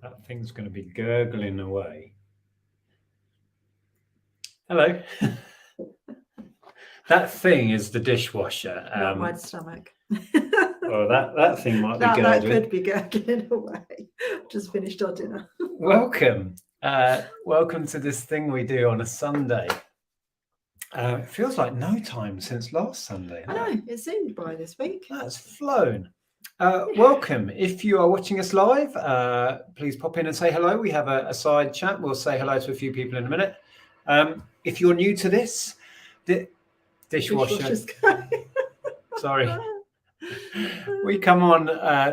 That thing's going to be gurgling away. Hello. That thing is the dishwasher. Not my stomach. Well, that thing might be that gurgling. could be gurgling away. Just finished our dinner. Welcome. Welcome to this thing we do on a Sunday. It feels like no time since last Sunday. I know, it seemed by this week. That's flown. Welcome. If you are watching us live, please pop in and say hello. We have a side chat. We'll say hello to a few people in a minute. If you're new to this, the dishwasher. Sorry. We come on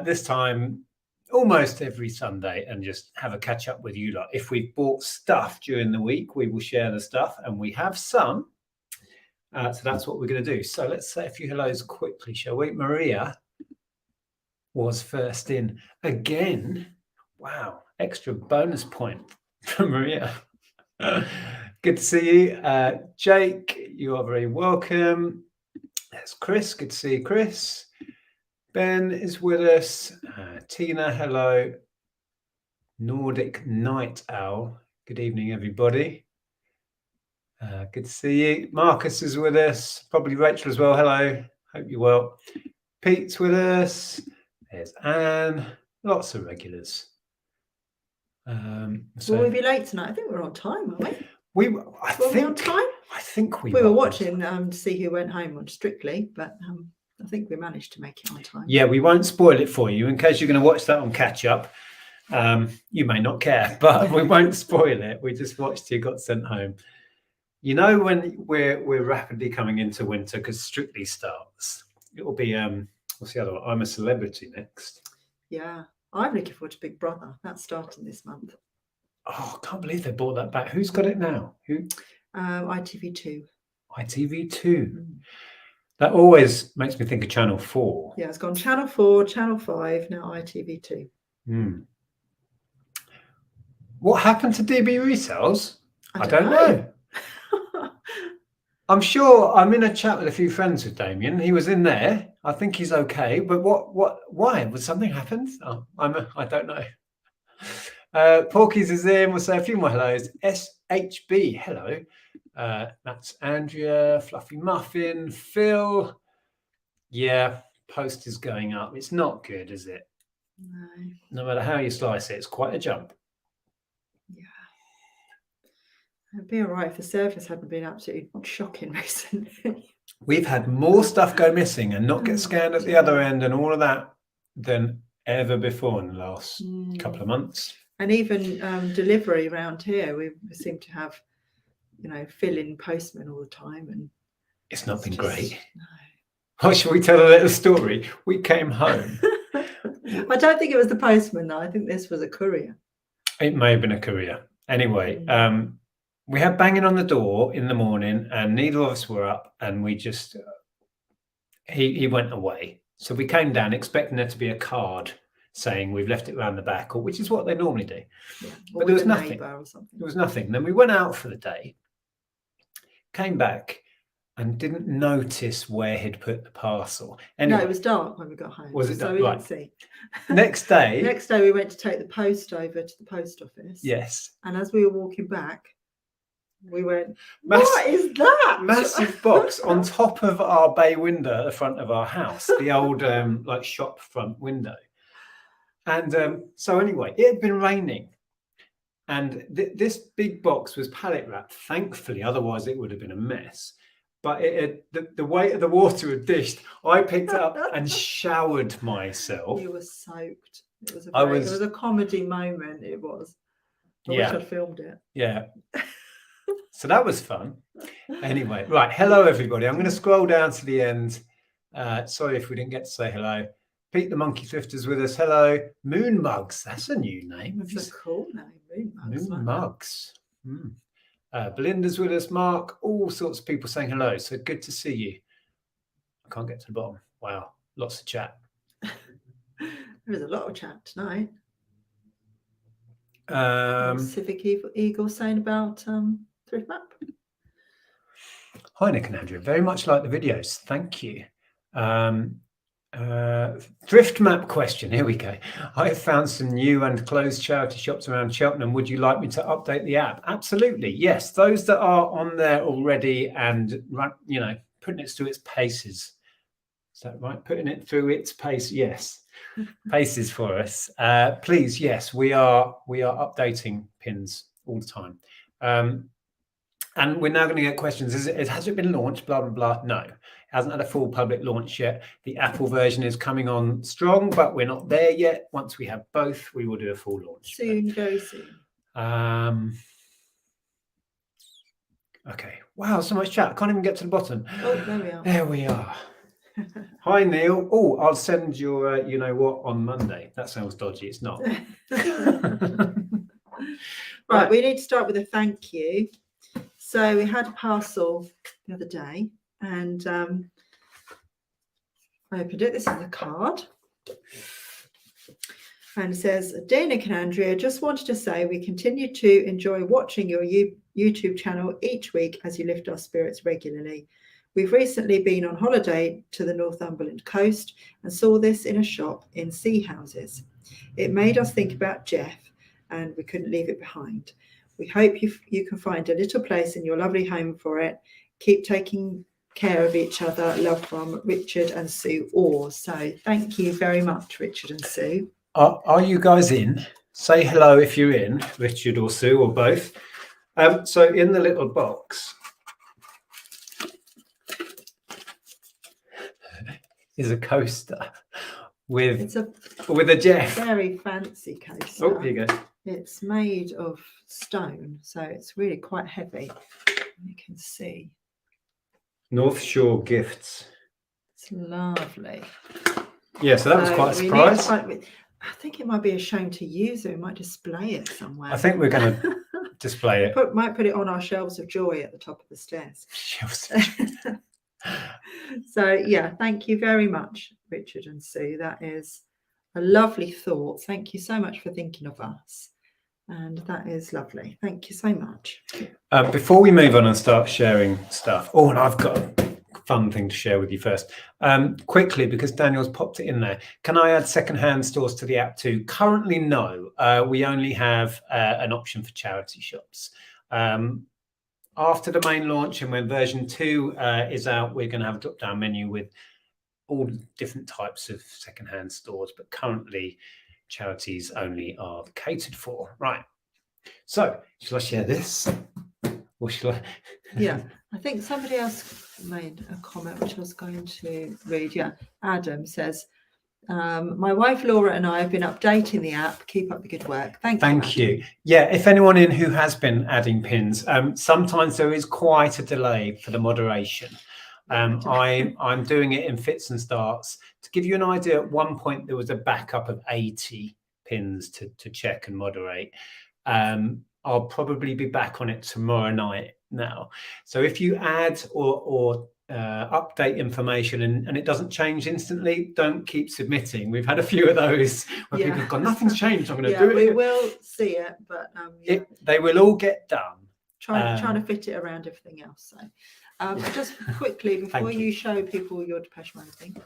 this time almost every Sunday and just have a catch up with you lot. If we've bought stuff during the week, we will share the stuff, and we have some. So that's what we're going to do. So let's say a few hellos quickly, shall we? Maria was first in again. Wow, extra bonus point from Maria. Good to see you. Jake, you are very welcome. That's Chris. Good to see you, Chris. Ben is with us. Tina, hello. Nordic Night Owl. Good evening, everybody. Good to see you. Marcus is with us. Probably Rachel as well. Hello. Hope you're well. Pete's with us. There's Anne. Lots of regulars. Will we be late tonight? I think we're on time, aren't we? Were we on time? I think we were watching to see who went home on Strictly, but I think we managed to make it on time. Yeah, we won't spoil it for you in case you're going to watch that on catch up. You may not care, but we won't spoil it. We just watched you got sent home. You know, when we're rapidly coming into winter because Strictly starts, it will be what's the other one? I'm a Celebrity next. Yeah, I'm looking forward to Big Brother. That's starting this month. Oh, I can't believe they brought that back. Who's got it now? Who? ITV2. ITV2. That always makes me think of Channel 4. Yeah, it's gone Channel 4, Channel 5, now ITV2. What happened to DB Resells? I don't know. I'm sure I'm in a chat with a few friends with Damien. He was in there. I think he's okay. But why? Was something happened? Oh, I don't know. Porkies is in. We'll say a few more hellos. SHB, hello. That's Andrea, Fluffy Muffin, Phil. Yeah, post is going up. It's not good, is it? No. No matter how you slice it, it's quite a jump. Yeah. It'd be all right if the service hadn't been absolutely shocking recently. We've had more stuff go missing and not get scanned at the other end and all of that than ever before in the last couple of months. And even delivery around here, we seem to have, fill-in postmen all the time, and it's not been great. No. Oh, shall we tell a little story? We came home. I don't think it was the postman, though. I think this was a courier. It may have been a courier. Anyway, we had banging on the door in the morning, and neither of us were up, and we just he went away. So we came down expecting there to be a card saying we've left it around the back, which is what they normally do. Yeah. But there was nothing. There was nothing. Then we went out for the day, came back, and didn't notice where he'd put the parcel. Anyway, no, it was dark when we got home. Was it dark? So we didn't see. Next day. Next day we went to take the post over to the post office. Yes. And as we were walking back, we went, what is that? Massive box on top of our bay window at the front of our house, the old shop front window. And so anyway, it had been raining. And this big box was pallet wrapped, thankfully, otherwise it would have been a mess. But the weight of the water had dished. I picked it up and showered myself. You were soaked. It was a comedy moment. It was. I wish I'd filmed it. Yeah. So that was fun. Anyway, right. Hello, everybody. I'm going to scroll down to the end. Sorry if we didn't get to say hello. Pete the Monkey Thrifter's with us. Hello. Moon Mugs. That's a new name. It's a cool name. Moon Mugs. Belinda's with us. Mark. All sorts of people saying hello. So good to see you. I can't get to the bottom. Wow. Lots of chat. There is a lot of chat tonight. Civic Eagle saying about Thrift Map. Hi, Nick and Andrea. Very much like the videos. Thank you. Thrift map question. Here we go. I have found some new and closed charity shops around Cheltenham. Would you like me to update the app? Absolutely. Yes. Those that are on there already and putting it through its paces. Is that right? Putting it through its pace. Yes. Paces for us. Please. Yes, we are updating pins all the time. And we're now going to get questions. Has it been launched? Blah, blah, blah. No, it hasn't had a full public launch yet. The Apple version is coming on strong, but we're not there yet. Once we have both, we will do a full launch. Soon, very soon. Okay. Wow, so much chat. I can't even get to the bottom. Oh, there we are. There we are. Hi, Neil. Oh, I'll send your, you know what, on Monday. That sounds dodgy. It's not. Right, we need to start with a thank you. So we had a parcel the other day, and I opened it. This is a card, and it says, "Dear Nick and Andrea, just wanted to say we continue to enjoy watching your YouTube channel each week as you lift our spirits regularly. We've recently been on holiday to the Northumberland coast and saw this in a shop in Sea Houses. It made us think about Jeff, and we couldn't leave it behind. We hope you can find a little place in your lovely home for it. Keep taking care of each other. Love from Richard and Sue Orr." So thank you very much, Richard and Sue. Are you guys in? Say hello if you're in, Richard or Sue or both. So in the little box is a coaster with a Jeff. Very fancy coaster. Oh, here you go. It's made of stone, so it's really quite heavy. You can see. North Shore Gifts. It's lovely. Yeah, so that was quite a surprise. I think it might be a shame to use it. We might display it somewhere. I think we're going to display it. Might put it on our shelves of joy at the top of the stairs. Shelves of joy. So yeah, thank you very much, Richard and Sue. That is a lovely thought. Thank you so much for thinking of us. And that is lovely. Thank you so much. Before we move on and start sharing stuff, and I've got a fun thing to share with you first. Quickly, because Daniel's popped it in there, can I add secondhand stores to the app too? Currently, no. We only have an option for charity shops. After the main launch and when version 2 is out, we're going to have a drop-down menu with all different types of secondhand stores, but currently charities only are catered for. Right. So shall I share this? Or shall I? Yeah, I think somebody else made a comment which I was going to read. Yeah, Adam says, my wife Laura and I have been updating the app. Keep up the good work. Thank you. Yeah, if anyone in who has been adding pins, sometimes there is quite a delay for the moderation. I'm doing it in fits and starts. To give you an idea, at one point there was a backup of 80 pins to check and moderate. I'll probably be back on it tomorrow night now. So if you add or update information and it doesn't change instantly, don't keep submitting. We've had a few of those where people have gone, nothing's changed, I'm going to do it. We will see it, but they will all get done. Trying to fit it around everything else. So just quickly before you show people your Depeche Mode thing,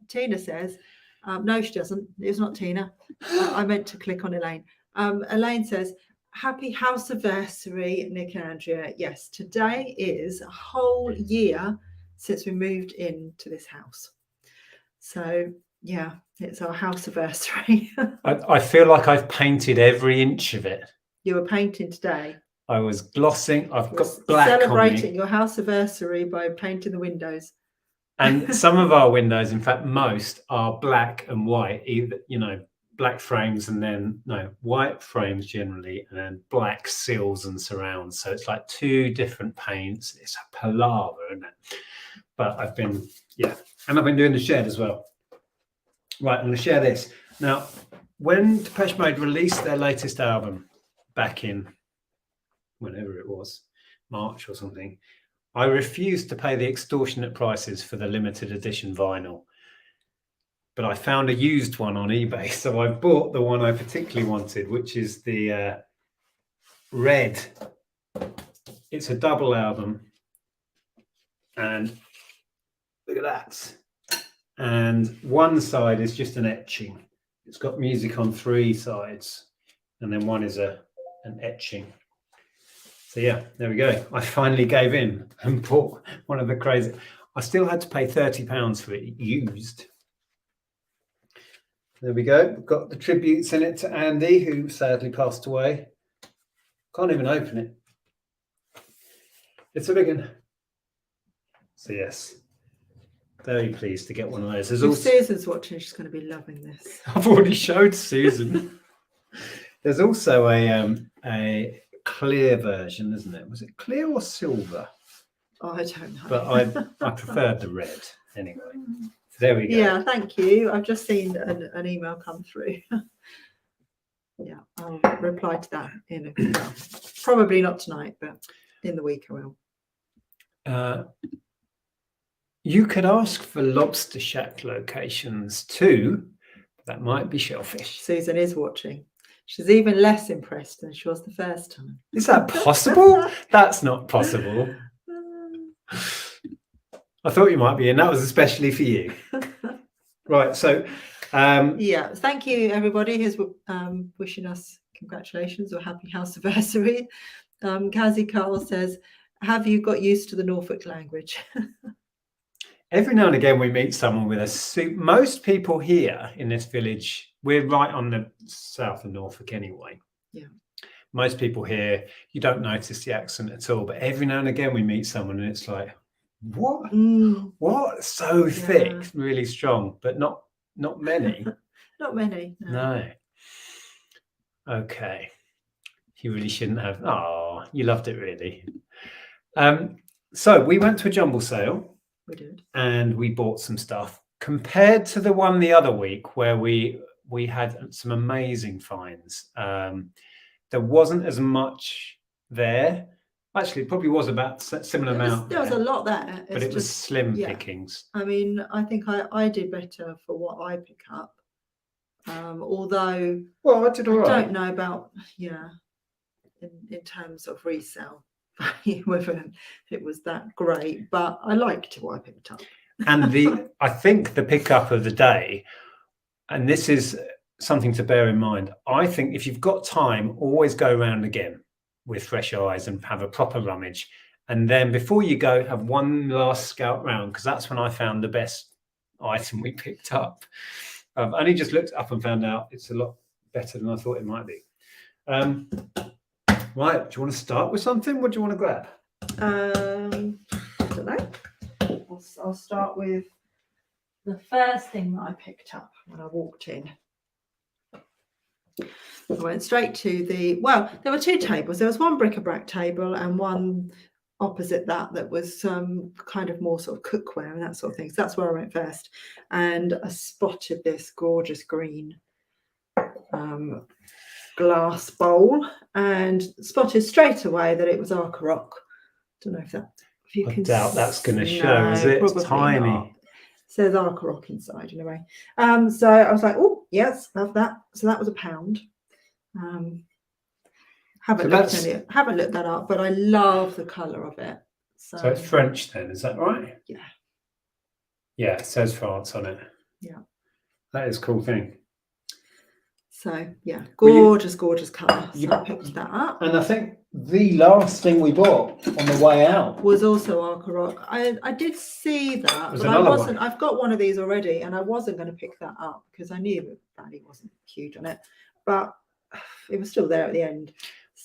Tina says, no, she doesn't. It was not Tina. I meant to click on Elaine. Elaine says, happy house anniversary, Nick and Andrea. Yes, today is a whole year since we moved into this house. So yeah, it's our house anniversary. I feel like I've painted every inch of it. You were painting today. I was glossing. I've got black celebrating on me. Your house anniversary by painting the windows. And some of our windows, in fact, most are black and white, either, black frames and then white frames generally, and then black sills and surrounds. So it's like two different paints. It's a palaver, isn't it? But I've been doing the shed as well. Right, I'm going to share this. Now, when Depeche Mode released their latest album back in whenever it was, March or something, I refused to pay the extortionate prices for the limited edition vinyl. But I found a used one on eBay. So I bought the one I particularly wanted, which is the red. It's a double album. And Look at that. And one side is just an etching. It's got music on 3 sides, and then one is an etching. So yeah, there we go. I finally gave in and bought one of the crazy. I still had to pay £30 for it used. There we go. We've got the tributes in it to Andy, who sadly passed away. Can't even open it. It's a big one. So yes, very pleased to get one of those. There's If also Susan's watching, she's going to be loving this. I've already showed Susan. There's also a clear version, isn't it? Was it clear or silver? Oh, I don't know. But I preferred the red anyway. So there we go. Yeah, thank you. I've just seen an email come through. Yeah, I'll reply to that probably not tonight, but in the week I will. You could ask for lobster shack locations too. That might be shellfish. Susan is watching. She's even less impressed than she was the first time. Is that possible? That's not possible. I thought you might be, and that was especially for you. Right, so yeah, thank you everybody who's wishing us congratulations or happy house anniversary. Kazi Carl says, have you got used to the Norfolk language? Every now and again we meet someone with a suit. Most people here in this village, we're right on the south of Norfolk anyway. Yeah. Most people here, you don't notice the accent at all, but every now and again we meet someone and it's like, what? What? So thick, really strong, but not many. Not many. No. Okay. You really shouldn't have. Oh, you loved it really. So we went to a Jumble sale. We did. And we bought some stuff compared to the one the other week where we had some amazing finds. There wasn't as much there. Actually, it probably was about similar amount. There was a lot there. But it was slim pickings. I mean, I think I did better for what I pick up. Although, well, I did all right. I don't know about, in terms of resale, whether it was that great, but I liked what I picked up. And I think the pickup of the day, and this is something to bear in mind, I think if you've got time, always go around again with fresh eyes and have a proper rummage. And then before you go, have one last scout round, because that's when I found the best item we picked up. I've only just looked up and found out it's a lot better than I thought it might be. Right, do you want to start with something? What do you want to grab? I don't know. I'll start with the first thing that I picked up when I walked in. I went straight to there were 2 tables. There was one bric-a-brac table and one opposite that was kind of more sort of cookware and that sort of thing. So that's where I went first. And I spotted this gorgeous green glass bowl and spotted straight away that it was Arca Rock. Don't know if you can. I doubt that's going to show, is it? It's tiny. Not. It says Arca Rock inside anyway. So I was like, oh yes, love that. So that was £1. Haven't looked that up, but I love the colour of it. So it's French then, is that right? Yeah. Yeah, it says France on it. Yeah. That is a cool thing. So yeah, gorgeous colour. So I picked that up. And I think the last thing we bought on the way out was also Arca Rock. I did see that, but I wasn't. I've got one of these already, and I wasn't going to pick that up because I knew the value wasn't huge on it, but it was still there at the end.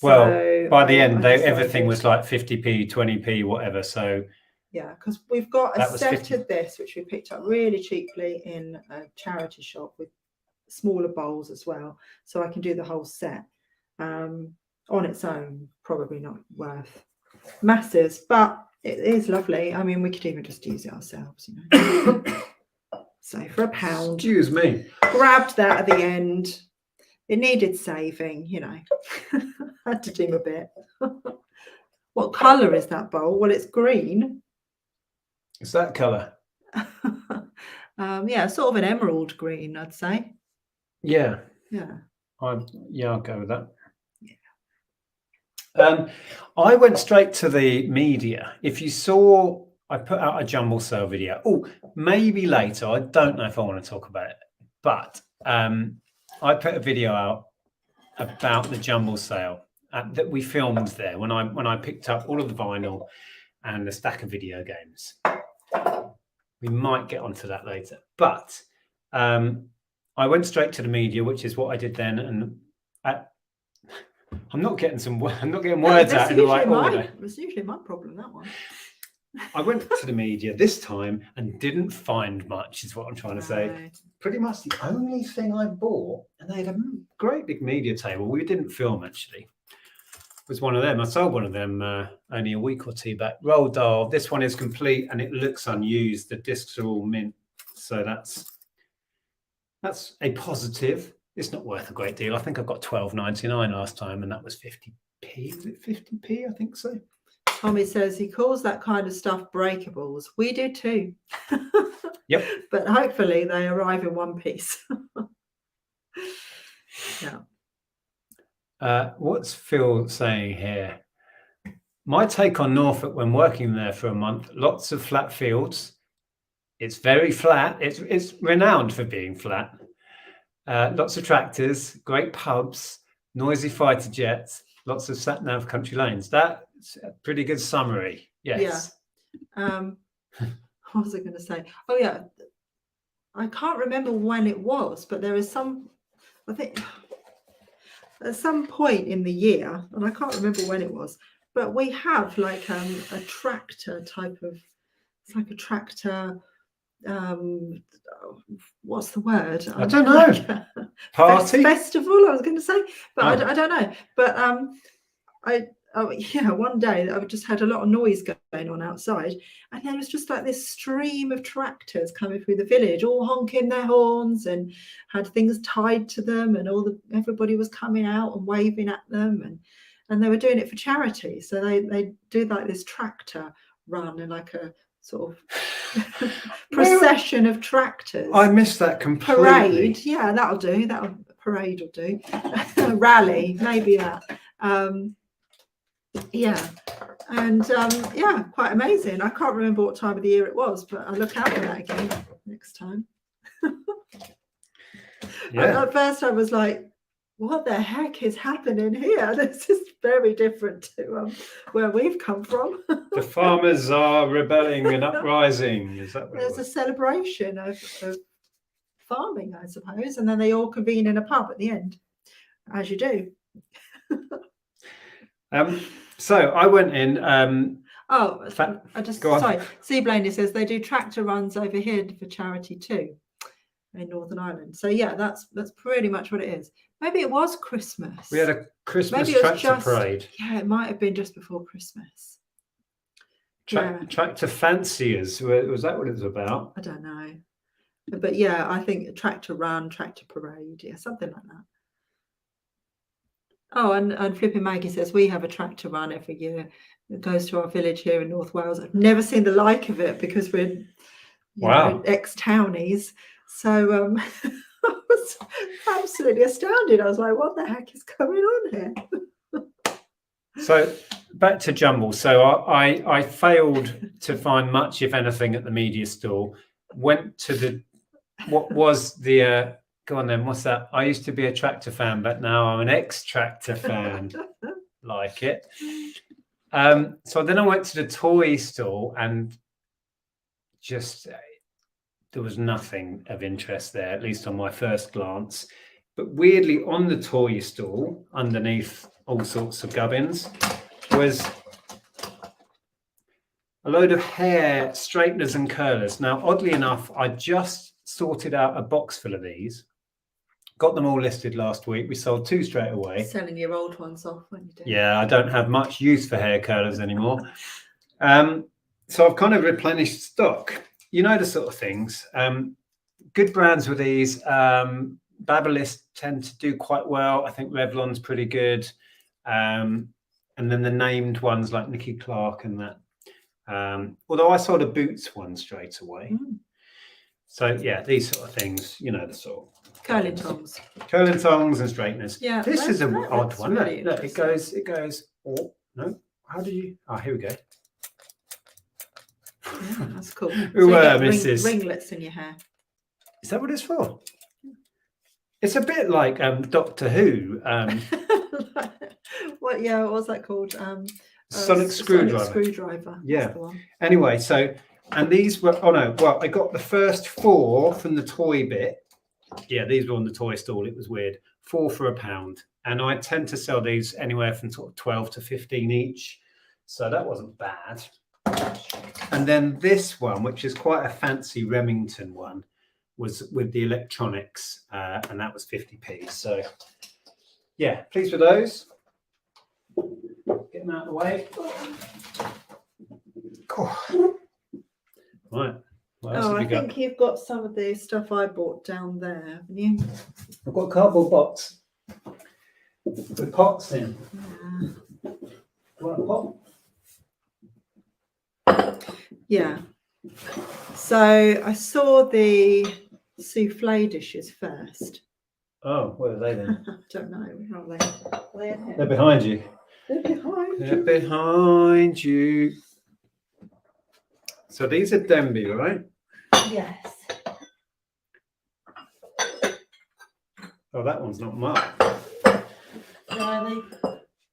Well, by the end, everything was like 50p, 20p, whatever. So yeah, because we've got a set of this, which we picked up really cheaply in a charity shop with smaller bowls as well. So I can do the whole set. On its own, probably not worth masses, but it is lovely. I mean, we could even just use it ourselves, So for £1. Excuse me. Grabbed that at the end. It needed saving, Had to do a bit. What colour is that bowl? Well, it's green. It's that colour. Yeah, sort of an emerald green, I'd say. Yeah. Yeah. I'll go with that. Yeah. I went straight to the media. If you saw I put out a Jumble sale video. Oh, maybe later. I don't know if I want to talk about it, but I put a video out about the Jumble sale that we filmed there when I picked up all of the vinyl and a stack of video games. We might get onto that later, but I went straight to the media, which is what I did then, and I'm not getting words out in the right order. It's usually my problem, that one. I went to the media this time and didn't find much, is what I'm trying to say. Pretty much the only thing I bought, and they had a great big media table. We didn't film actually. It was one of them. I sold one of them only a week or two back. Roll dial. This one is complete and it looks unused. The discs are all mint, so that's a positive. It's not worth a great deal. I think I got $12.99 last time, and that was 50p. Was it 50p? I think so. Tommy says he calls that kind of stuff breakables. We do too. Yep. But hopefully they arrive in one piece. Yeah. What's Phil saying here? My take on Norfolk when working there for a month, lots of flat fields. It's very flat. It's renowned for being flat. Lots of tractors, great pubs, noisy fighter jets, lots of sat-nav country lanes. That's a pretty good summary. Yes. Yeah. What was I going to say? Oh, yeah. I can't remember when it was, but there is I think at some point in the year, and I can't remember when it was, but we have like a tractor type of, it's like a tractor, what's the word? I don't know. Party? Festival, I was going to say, but I don't know. But one day I just had a lot of noise going on outside, and there was just like this stream of tractors coming through the village, all honking their horns and had things tied to them, and everybody was coming out and waving at them, and they were doing it for charity. So they do like this tractor run and like a sort of procession of tractors. I missed that completely. Parade, yeah, that'll do. Parade will do. Rally, maybe that. Yeah, and quite amazing. I can't remember what time of the year it was, but I'll look out for that again next time. Yeah. At first I was like, what the heck is happening here? This is very different to where we've come from. The farmers are rebelling and uprising. Is that what There's a celebration of farming, I suppose, and then they all convene in a pub at the end, as you do. So I went in. Sorry. C. Blaney says they do tractor runs over here for charity too, in Northern Ireland. So yeah, that's pretty much what it is. Maybe it was Christmas. We had a Christmas tractor parade. Yeah, it might have been just before Christmas. Tractor fanciers. Was that what it was about? I don't know. But yeah, I think tractor run, tractor parade, yeah, something like that. Oh, and Flipping Maggie says we have a tractor run every year that goes to our village here in North Wales. I've never seen the like of it because we're ex-townies. So I was absolutely astounded. I was like, what the heck is going on here? So back to Jumble. So I failed to find much, if anything, at the media stall. Went to what was the go on then, what's that? I used to be a tractor fan, but now I'm an ex-tractor fan. Like it. So then I went to the toy store and just there was nothing of interest there, at least on my first glance. But weirdly, on the toy stall, underneath all sorts of gubbins, was a load of hair straighteners and curlers. Now, oddly enough, I just sorted out a box full of these. Got them all listed last week. We sold 2 straight away. Selling your old ones off when you do. Yeah, I don't have much use for hair curlers anymore. So I've kind of replenished stock. You know the sort of things. Good brands with these. Babyliss tend to do quite well. I think Revlon's pretty good. And then the named ones like Nicky Clark and that. Although I sold a Boots one straight away. So yeah, these sort of things, you know, the sort of curling tongs and straighteners. Yeah, this is an odd one. Really look, it goes. Oh no, how do you? Oh, here we go. Yeah, that's cool. Who you get Mrs. ringlets in your hair. Is that what it's for? It's a bit like Doctor Who. What? Yeah, what was that called? Sonic screwdriver. Sonic screwdriver. Yeah. That's the one. Anyway, so and these were I got the first 4 from the toy bit. Yeah, these were on the toy stall. It was weird. 4 for £1, and I tend to sell these anywhere from sort of 12 to 15 each. So that wasn't bad. And then this one, which is quite a fancy Remington one, was with the electronics, and that was 50p. So yeah, pleased with those. Get them out of the way. Cool. Right. I think you've got some of the stuff I bought down there, haven't you? I've got a cardboard box with pots in. Yeah. Do you want a pot? Yeah. So I saw the souffle dishes first. Oh, where are they then? I don't know. Where are they? Are they in here? They're behind you. They're behind They're you. behind you. So these are Denby, right? Yes. Oh, that one's not marked. No,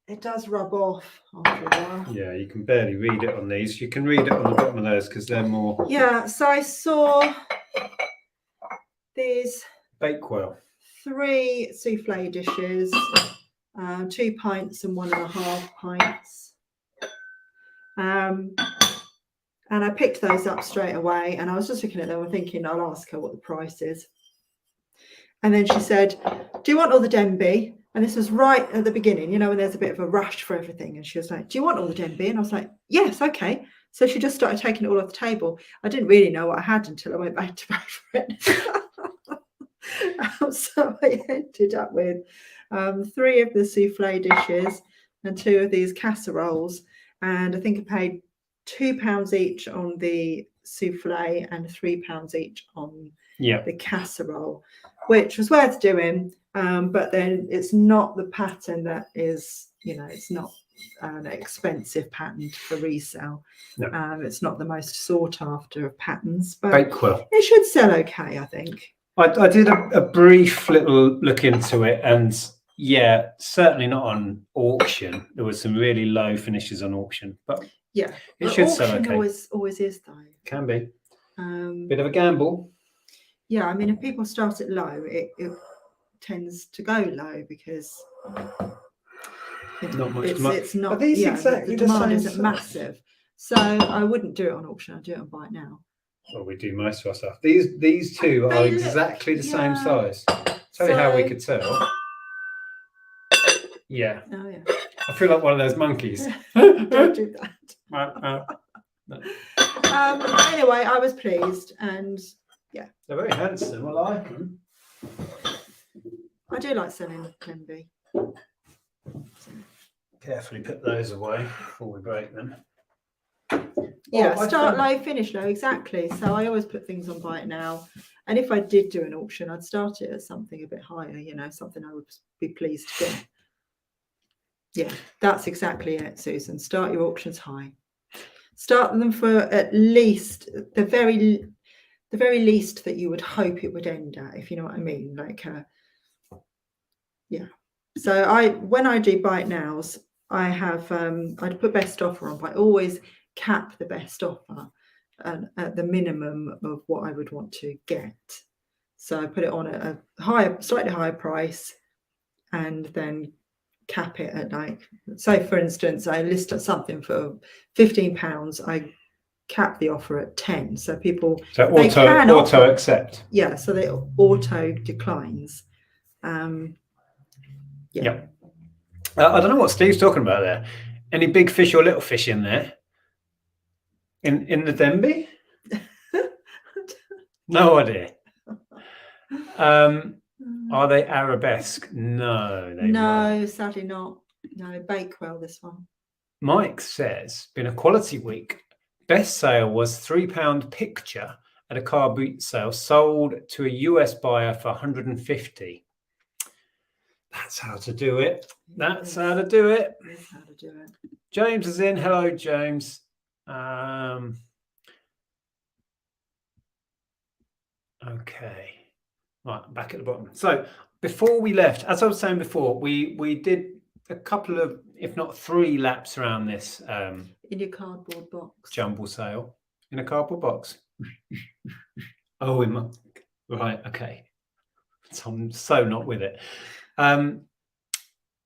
it does rub off after a while. Yeah, you can barely read it on these. You can read it on the bottom of those because they're more Yeah, so I saw these Bakewell. 3 souffle dishes, 2 pints and 1.5 pints. And I picked those up straight away, and I was just looking at them and thinking, I'll ask her what the price is. And then she said, do you want all the Denby? And this was right at the beginning, you know, when there's a bit of a rush for everything. And she was like, do you want all the Denby? And I was like, yes, okay. So she just started taking it all off the table. I didn't really know what I had until I went back to back for it. So I ended up with 3 of the souffle dishes and 2 of these casseroles. And I think I paid £2 each on the souffle and £3 each on the casserole, which was worth doing. But then it's not the pattern that is, you know, it's not an expensive pattern for resale. No. It's not the most sought after of patterns, but Bakewell. it should sell okay, I think. I did a brief little look into it, and yeah, certainly not on auction. There was some really low finishes on auction, but yeah, it should sell okay. Always is though. Can be. Bit of a gamble. Yeah, I mean, if people start it low, it tends to go low because not much demand. It's not. Are these exactly the demand same isn't size? Massive, so I wouldn't do it on auction. I'd do it on buy it now. Well, we do most of our stuff. These 2 are exactly the same size. Tell you how we could tell. Yeah. Oh yeah. I feel like one of those monkeys. Don't do that. Anyway, I was pleased, and yeah, They're very handsome. I like them. I do like selling Denby. Carefully put those away before we break them. Yeah, start low, finish low, exactly. So I always put things on buy it now. And if I did do an auction, I'd start it at something a bit higher, you know, something I would be pleased to get. Yeah, that's exactly it, Susan. Start your auctions high. Start them for at least the very least that you would hope it would end at, if you know what I mean. Like, yeah. So when I do buy it nows, I have I'd put best offer on, but I always cap the best offer at the minimum of what I would want to get. So I put it on at a slightly higher price, and then cap it at, like, say for instance, I list something for £15. I cap the offer at 10, so people auto accept. Yeah, so they auto declines. Yeah. I don't know what Steve's talking about there. Any big fish or little fish in there? In the Denby? No idea. Are they arabesque? No, sadly not. No, Bakewell, this one. Mike says, been a quality week. Best sale was £3 picture at a car boot sale, sold to a US buyer for 150. That's how to do it. That's how to do it. That's how to do it. James is in. Hello, James. Okay. Right, back at the bottom. So before we left, as I was saying before, we did a couple of, if not 3 laps around this In your cardboard box. Jumble sale in a cardboard box. Oh, in my right. Okay. So I'm so not with it.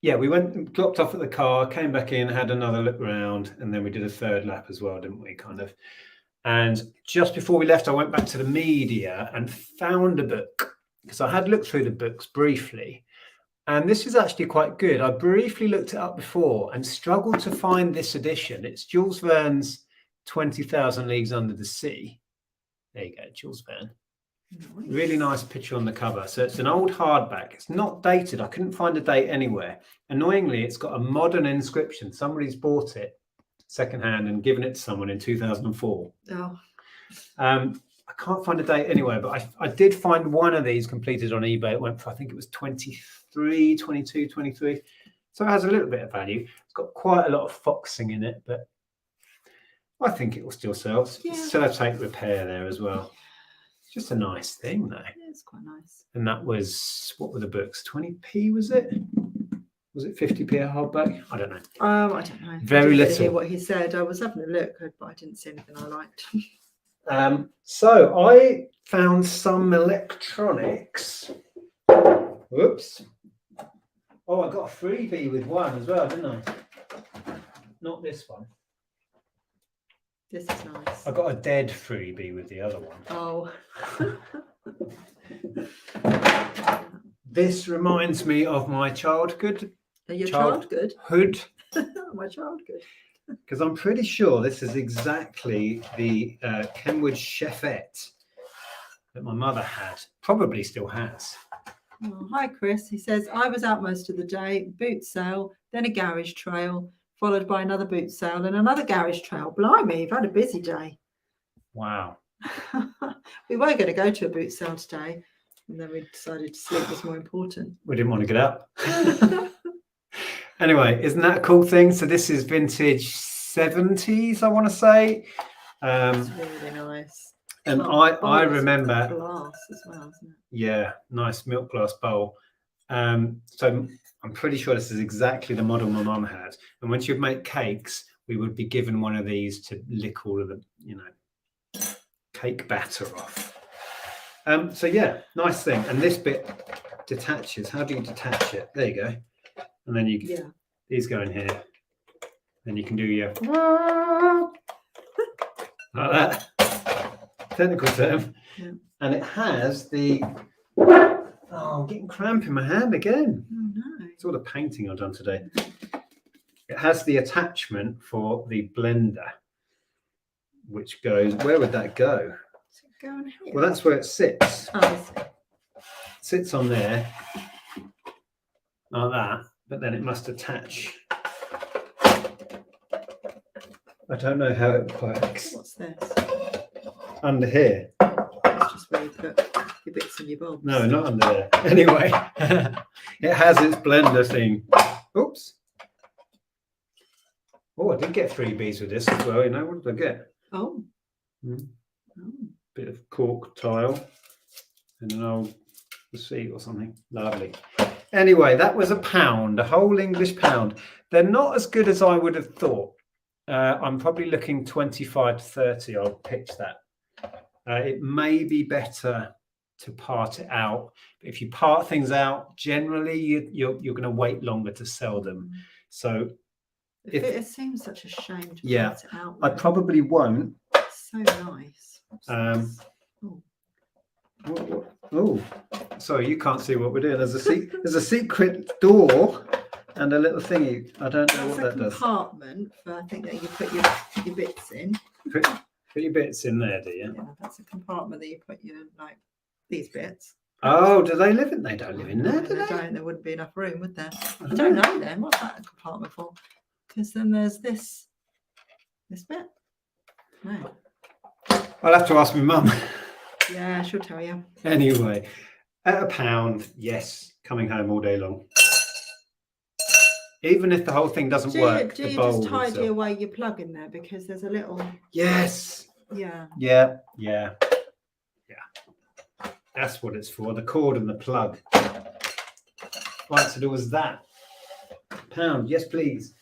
Yeah, we went and dropped off at the car, came back in, had another look around, and then we did a 3rd lap as well, didn't we? Kind of. And just before we left, I went back to the media and found a book, because I had looked through the books briefly. And this is actually quite good. I briefly looked it up before and struggled to find this edition. It's Jules Verne's 20,000 Leagues Under the Sea. There you go, Jules Verne. Nice. Really nice picture on the cover. So it's an old hardback. It's not dated. I couldn't find a date anywhere. Annoyingly, it's got a modern inscription. Somebody's bought it secondhand and given it to someone in 2004. Oh. I can't find a date anywhere, but I did find one of these completed on eBay. It went for, I think it was 23, 22, 23. So it has a little bit of value. It's got quite a lot of foxing in it, but I think it will still sell. Yeah. Still have to take repair there as well. It's just a nice thing, though. Yeah, it's quite nice. And that was, what were the books? 20p, was it? Was it 50p a hardback? I don't know. I don't know. Very little. Hear what he said. I was having a look, but I didn't see anything I liked. So I found some electronics. Whoops. Oh, I got a freebie with one as well, didn't I? Not this one. This is nice. I got a dead freebie with the other one. Oh. This reminds me of my childhood. Your childhood? My childhood. Because I'm pretty sure this is exactly the Kenwood Chefette that my mother had. Probably still has. Oh, hi, Chris. He says, I was out most of the day, boot sale, then a garage trail, followed by another boot sale and another garage trail. Blimey, you've had a busy day. Wow. We were going to go to a boot sale today, and then we decided sleep was more important. We didn't want to get up. Anyway, isn't that a cool thing? So this is vintage 70s, I want to say. It's really nice. And I remember glass as well, isn't it? Yeah, nice milk glass bowl. So I'm pretty sure this is exactly the model my mum had. And when she would make cakes, we would be given one of these to lick all of the, cake batter off. So yeah, nice thing. And this bit detaches. How do you detach it? There you go. And then these go in here. Then you can do your like that. Technical term. Yeah. And it has the I'm getting cramp in my hand again. Oh no. It's all the painting I've done today. It has the attachment for the blender, which goes, where would that go? Does it go on here? Well, that's where it sits. Oh, I see. It sits on there like that, but then it must attach. I don't know how it works. What's this? Under here. It's just where you put your bits and your bobs. No, not under there. Anyway, it has its blender thing. Oops. Oh, I did get freebies with this as well. What did I get? Oh. Bit of cork tile and an old receipt or something. Lovely. Anyway, that was £1, a whole English pound. They're not as good as I would have thought. I'm probably looking 25 to 30. I'll pitch that. It may be better to part it out. If you part things out, generally you're going to wait longer to sell them. So it seems such a shame to part it out. I probably won't. It's so nice. Oh, sorry, you can't see what we're doing. There's a secret door and a little thingy. I don't know what that does. Compartment for, I think, that you put your bits in. Put your bits in there, do you? Yeah, that's a compartment that you put your these bits. Oh, do they live in? They don't live in there, do they? Don't. There wouldn't be enough room, would there? I don't know then. What's that a compartment for? Because then there's this bit. No. I'll have to ask my mum. Yeah, she'll tell you. Anyway, at £1, yes, coming home all day long. Even if the whole thing doesn't work, do you just tidy away your plug in there because there's a little? Yes. Yeah. Yeah. That's what it's for, the cord and the plug. Right, so there was that. £1, yes please.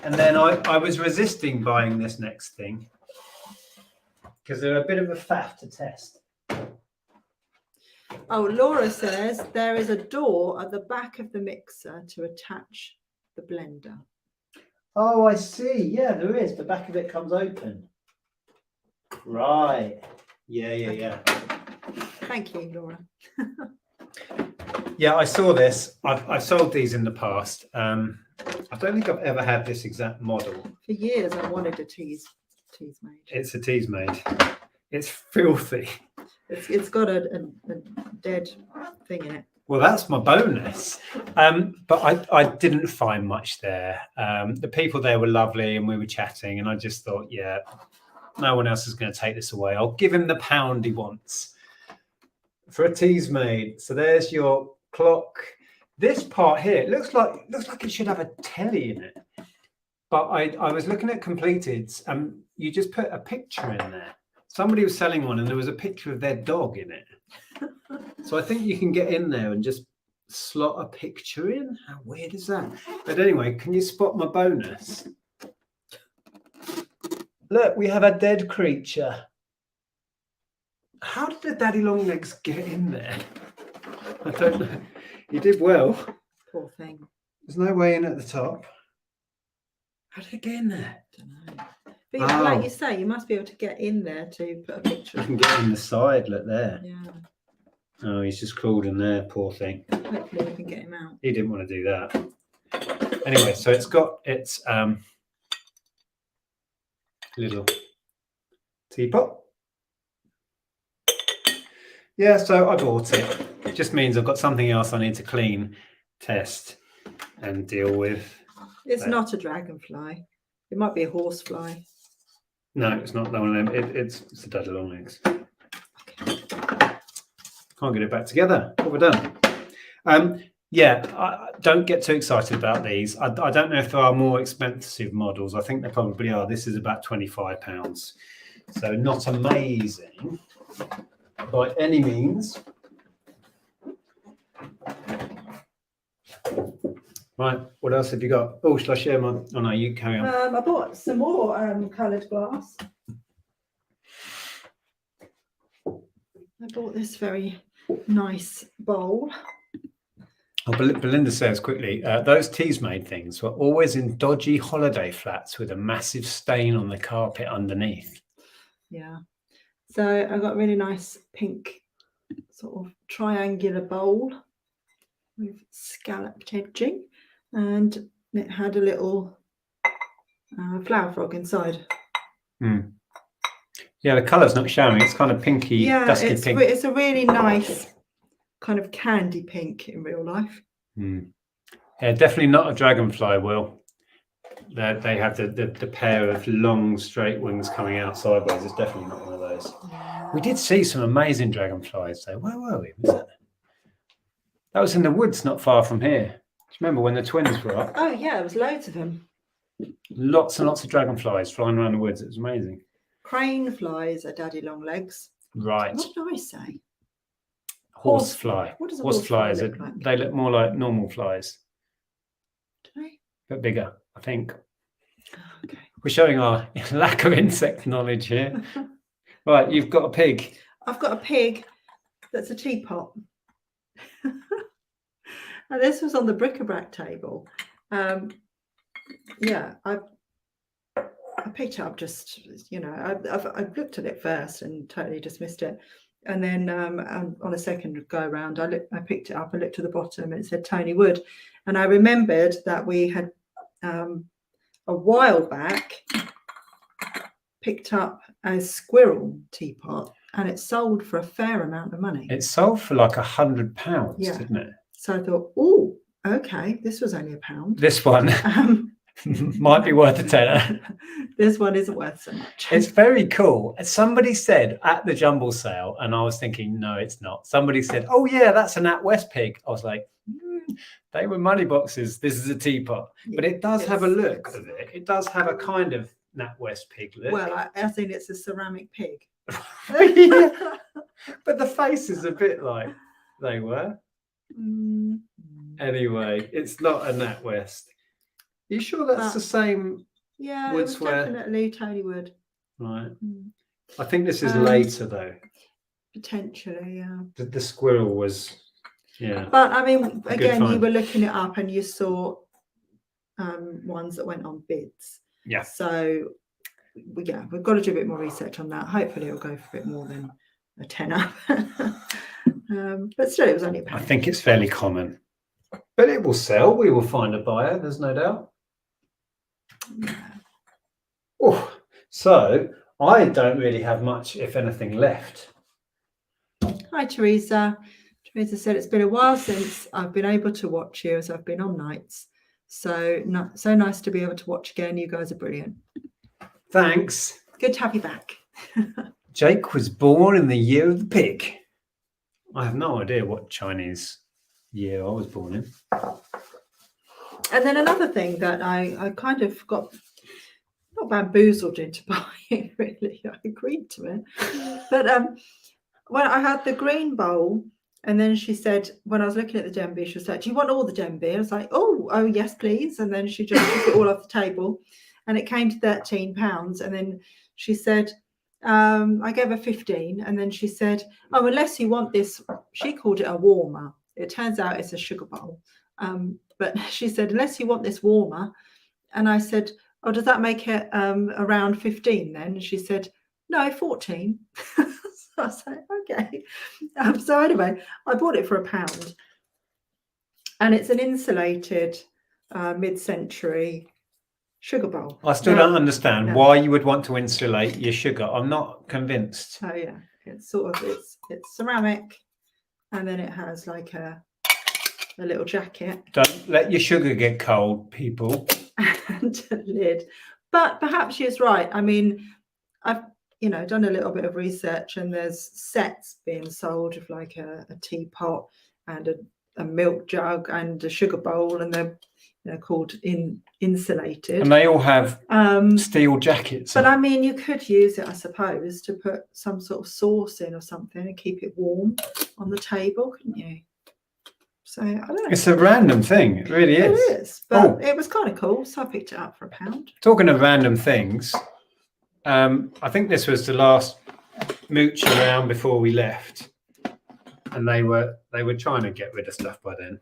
And then I was resisting buying this next thing because they're a bit of a faff to test. Oh, Laura says there is a door at the back of the mixer to attach the blender. Oh, I see. Yeah, there is. The back of it comes open. Right. Yeah. Thank you, Laura. Yeah, I saw this. I've sold these in the past. I don't think I've ever had this exact model. For years, I wanted a Teasmade. It's a Teasmade. It's filthy. It's got a dead thing in it. Well, that's my bonus. But I didn't find much there. The people there were lovely and we were chatting and I just thought, yeah, no one else is going to take this away. I'll give him the £1 he wants for a Teasmade. So there's your clock. This part here, it looks like it should have a telly in it. But I was looking at completeds and you just put a picture in there. Somebody was selling one and there was a picture of their dog in it. So I think you can get in there and just slot a picture in. How weird is that? But anyway, can you spot my bonus? Look, we have a dead creature. How did the daddy long legs get in there? I don't know. He did well. Poor thing. There's no way in at the top. How did it get in there? I don't know. But like you say, you must be able to get in there to put a picture. You can get in the side, look there. Yeah. Oh, he's just crawled in there, poor thing. Hopefully we can get him out. He didn't want to do that. Anyway, so it's got its little teapot. Yeah, so I bought it. It just means I've got something else I need to clean, test, and deal with. It's not a dragonfly. It might be a horsefly. No, it's not one of them. It's a daddy long legs. Okay. Can't get it back together. What we're done. Yeah, I don't get too excited about these. I don't know if there are more expensive models. I think there probably are. This is about £25. So not amazing by any means. Right, what else have you got? Oh, shall I share mine? Oh no, you carry on. I bought some more coloured glass. I bought this very nice bowl. Oh, Belinda says quickly, those Teasmade things were always in dodgy holiday flats with a massive stain on the carpet underneath. Yeah. So I got a really nice pink sort of triangular bowl with scalloped edging, and it had a little flower frog inside. Mm. Yeah, the colour's not showing. It's kind of pinky, dusky pink. It's a really nice kind of candy pink in real life. Mm. Yeah, definitely not a dragonfly, Will. They have the pair of long straight wings coming out sideways. It's definitely not one of those. We did see some amazing dragonflies though. Where were we? Was that was in the woods not far from here. Do you remember when the twins were up? Oh yeah, there was loads of them. Lots and lots of dragonflies flying around the woods. It was amazing. Crane flies are daddy long legs. Right. What did I say? Horsefly. What does a horsefly look like? They look more like normal flies. Do they? But bigger, I think. Okay. We're showing our lack of insect knowledge here. Right, you've got a pig. I've got a pig that's a teapot. And this was on the bric-a-brac table. Yeah, I picked it up just, I've looked at it first and totally dismissed it. And then on a second go around, I picked it up and looked at the bottom and it said Tony Wood. And I remembered that we had a while back picked up a squirrel teapot and it sold for a fair amount of money. It sold for like £100, didn't it? So I thought, oh, okay, this was only £1. This one might be worth a tenner. This one isn't worth so much. It's very cool. Somebody said at the Jumble sale, and I was thinking, no, it's not. Somebody said, oh yeah, that's an NatWest pig. I was like, they were money boxes. This is a teapot. But it does have a look of it. It does have a kind of NatWest pig look. Well, I think it's a ceramic pig. Yeah. But the face is a bit like they were. Anyway, it's not a NatWest. Are you sure that's the same? Yeah, it was Woodsware? definitely Tony Wood. Right. I think this is later though. Potentially, yeah. The squirrel was, yeah. But I mean, again, you find. were looking it up and you saw ones that went on bids. Yeah. So yeah, we've got to do a bit more research on that. Hopefully it'll go for a bit more than a tenner. But still, it was only a pound. I think it's fairly common. But it will sell. We will find a buyer, there's no doubt. Yeah. Oh, so I don't really have much, if anything, left. Hi, Teresa. Teresa said it's been a while since I've been able to watch you as I've been on nights. So nice to be able to watch again. You guys are brilliant. Thanks. Good to have you back. Jake was born in the year of the pig. I have no idea what Chinese year I was born in. And then another thing that I kind of got not bamboozled into buying, really. I agreed to it. But when I had the green bowl, and then she said, when I was looking at the Denby, she was like, do you want all the Denby? I was like, oh, yes, please. And then she just took it all off the table and it came to £13. And then she said, I gave her 15. And then she said, oh, unless you want this, she called it a warmer. It turns out it's a sugar bowl. But she said, unless you want this warmer. And I said, oh, does that make it around 15 then? And she said, no, 14. So I said, okay. So anyway, I bought it for £1. And it's an insulated mid-century sugar bowl. I still don't understand why you would want to insulate your sugar. I'm not convinced. Oh yeah, it's sort of it's ceramic, and then it has like a little jacket. Don't let your sugar get cold, people. And a lid. But perhaps she's right. I mean, I've done a little bit of research, and there's sets being sold of like a teapot and a milk jug and a sugar bowl, and they're called insulated. And they all have steel jackets. But I mean, you could use it, I suppose, to put some sort of sauce in or something and keep it warm on the table, couldn't you? So I don't know. It's a random thing. It really is. It is, but it was kind of cool, so I picked it up for £1. Talking of random things, I think this was the last mooch around before we left, and they were trying to get rid of stuff by then.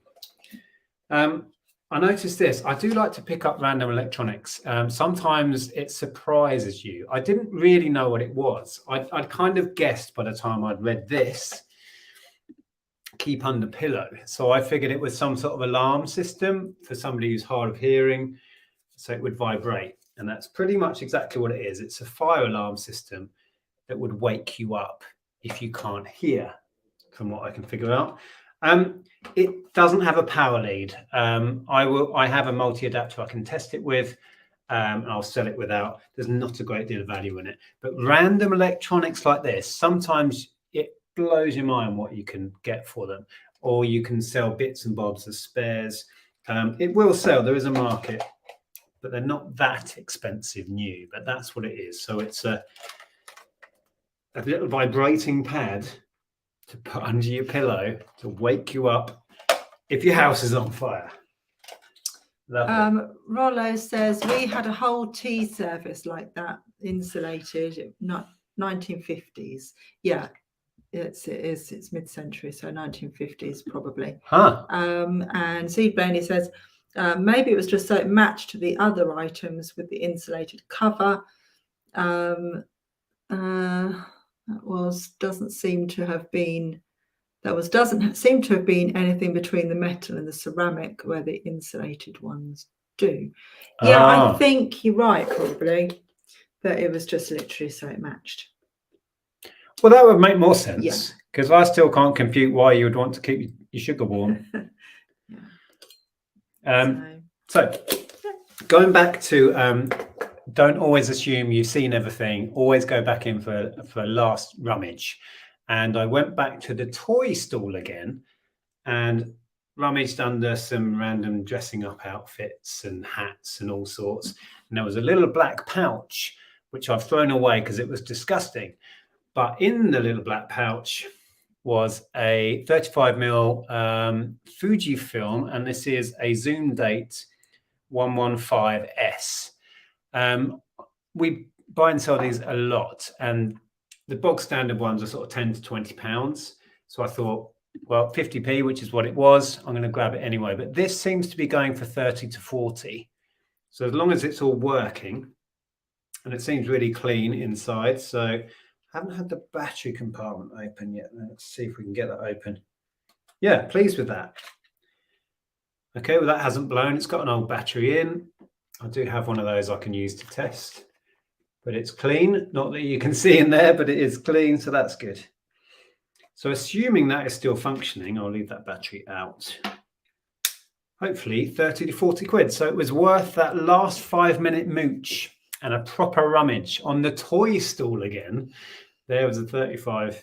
I noticed this. I do like to pick up random electronics. Sometimes it surprises you. I didn't really know what it was. I'd kind of guessed by the time I'd read this, keep under pillow. So I figured it was some sort of alarm system for somebody who's hard of hearing, so it would vibrate. And that's pretty much exactly what it is. It's a fire alarm system that would wake you up if you can't hear, from what I can figure out. It doesn't have a power lead. I have a multi-adapter I can test it with, and I'll sell it without. There's not a great deal of value in it. But random electronics like this, sometimes it blows your mind what you can get for them. Or you can sell bits and bobs as spares. It will sell. There is a market, but they're not that expensive new. But that's what it is. So it's a little vibrating pad to put under your pillow to wake you up if your house is on fire. Rollo says we had a whole tea service like that, insulated, not 1950s. Yeah, it's mid-century, so 1950s probably. Huh. And Seed Blaney says maybe it was just so it matched the other items with the insulated cover. Doesn't seem to have been anything between the metal and the ceramic where the insulated ones do. Yeah, I think you're right, probably, that it was just literally so it matched. Well, that would make more sense, because I still can't compute why you would want to keep your sugar warm. So going back to don't always assume you've seen everything. Always go back in for a last rummage. And I went back to the toy stall again and rummaged under some random dressing up outfits and hats and all sorts. and there was a little black pouch, which I've thrown away because it was disgusting. But in the little black pouch was a 35mm Fujifilm, and this is a zoom date 115S. We buy and sell these a lot, and the bog standard ones are sort of 10 to 20 pounds. So I thought, well, 50p, which is what it was, I'm going to grab it anyway. But this seems to be going for 30 to 40. So as long as it's all working, and it seems really clean inside. So I haven't had the battery compartment open yet. Let's see if we can get that open. Yeah, pleased with that. Okay, well, that hasn't blown. It's got an old battery in. I do have one of those I can use to test, but it's clean. Not that you can see in there, but it is clean, so that's good. So assuming that is still functioning, I'll leave that battery out. Hopefully 30 to 40 quid. So it was worth that last 5-minute mooch and a proper rummage on the toy stall again. There was a 35mm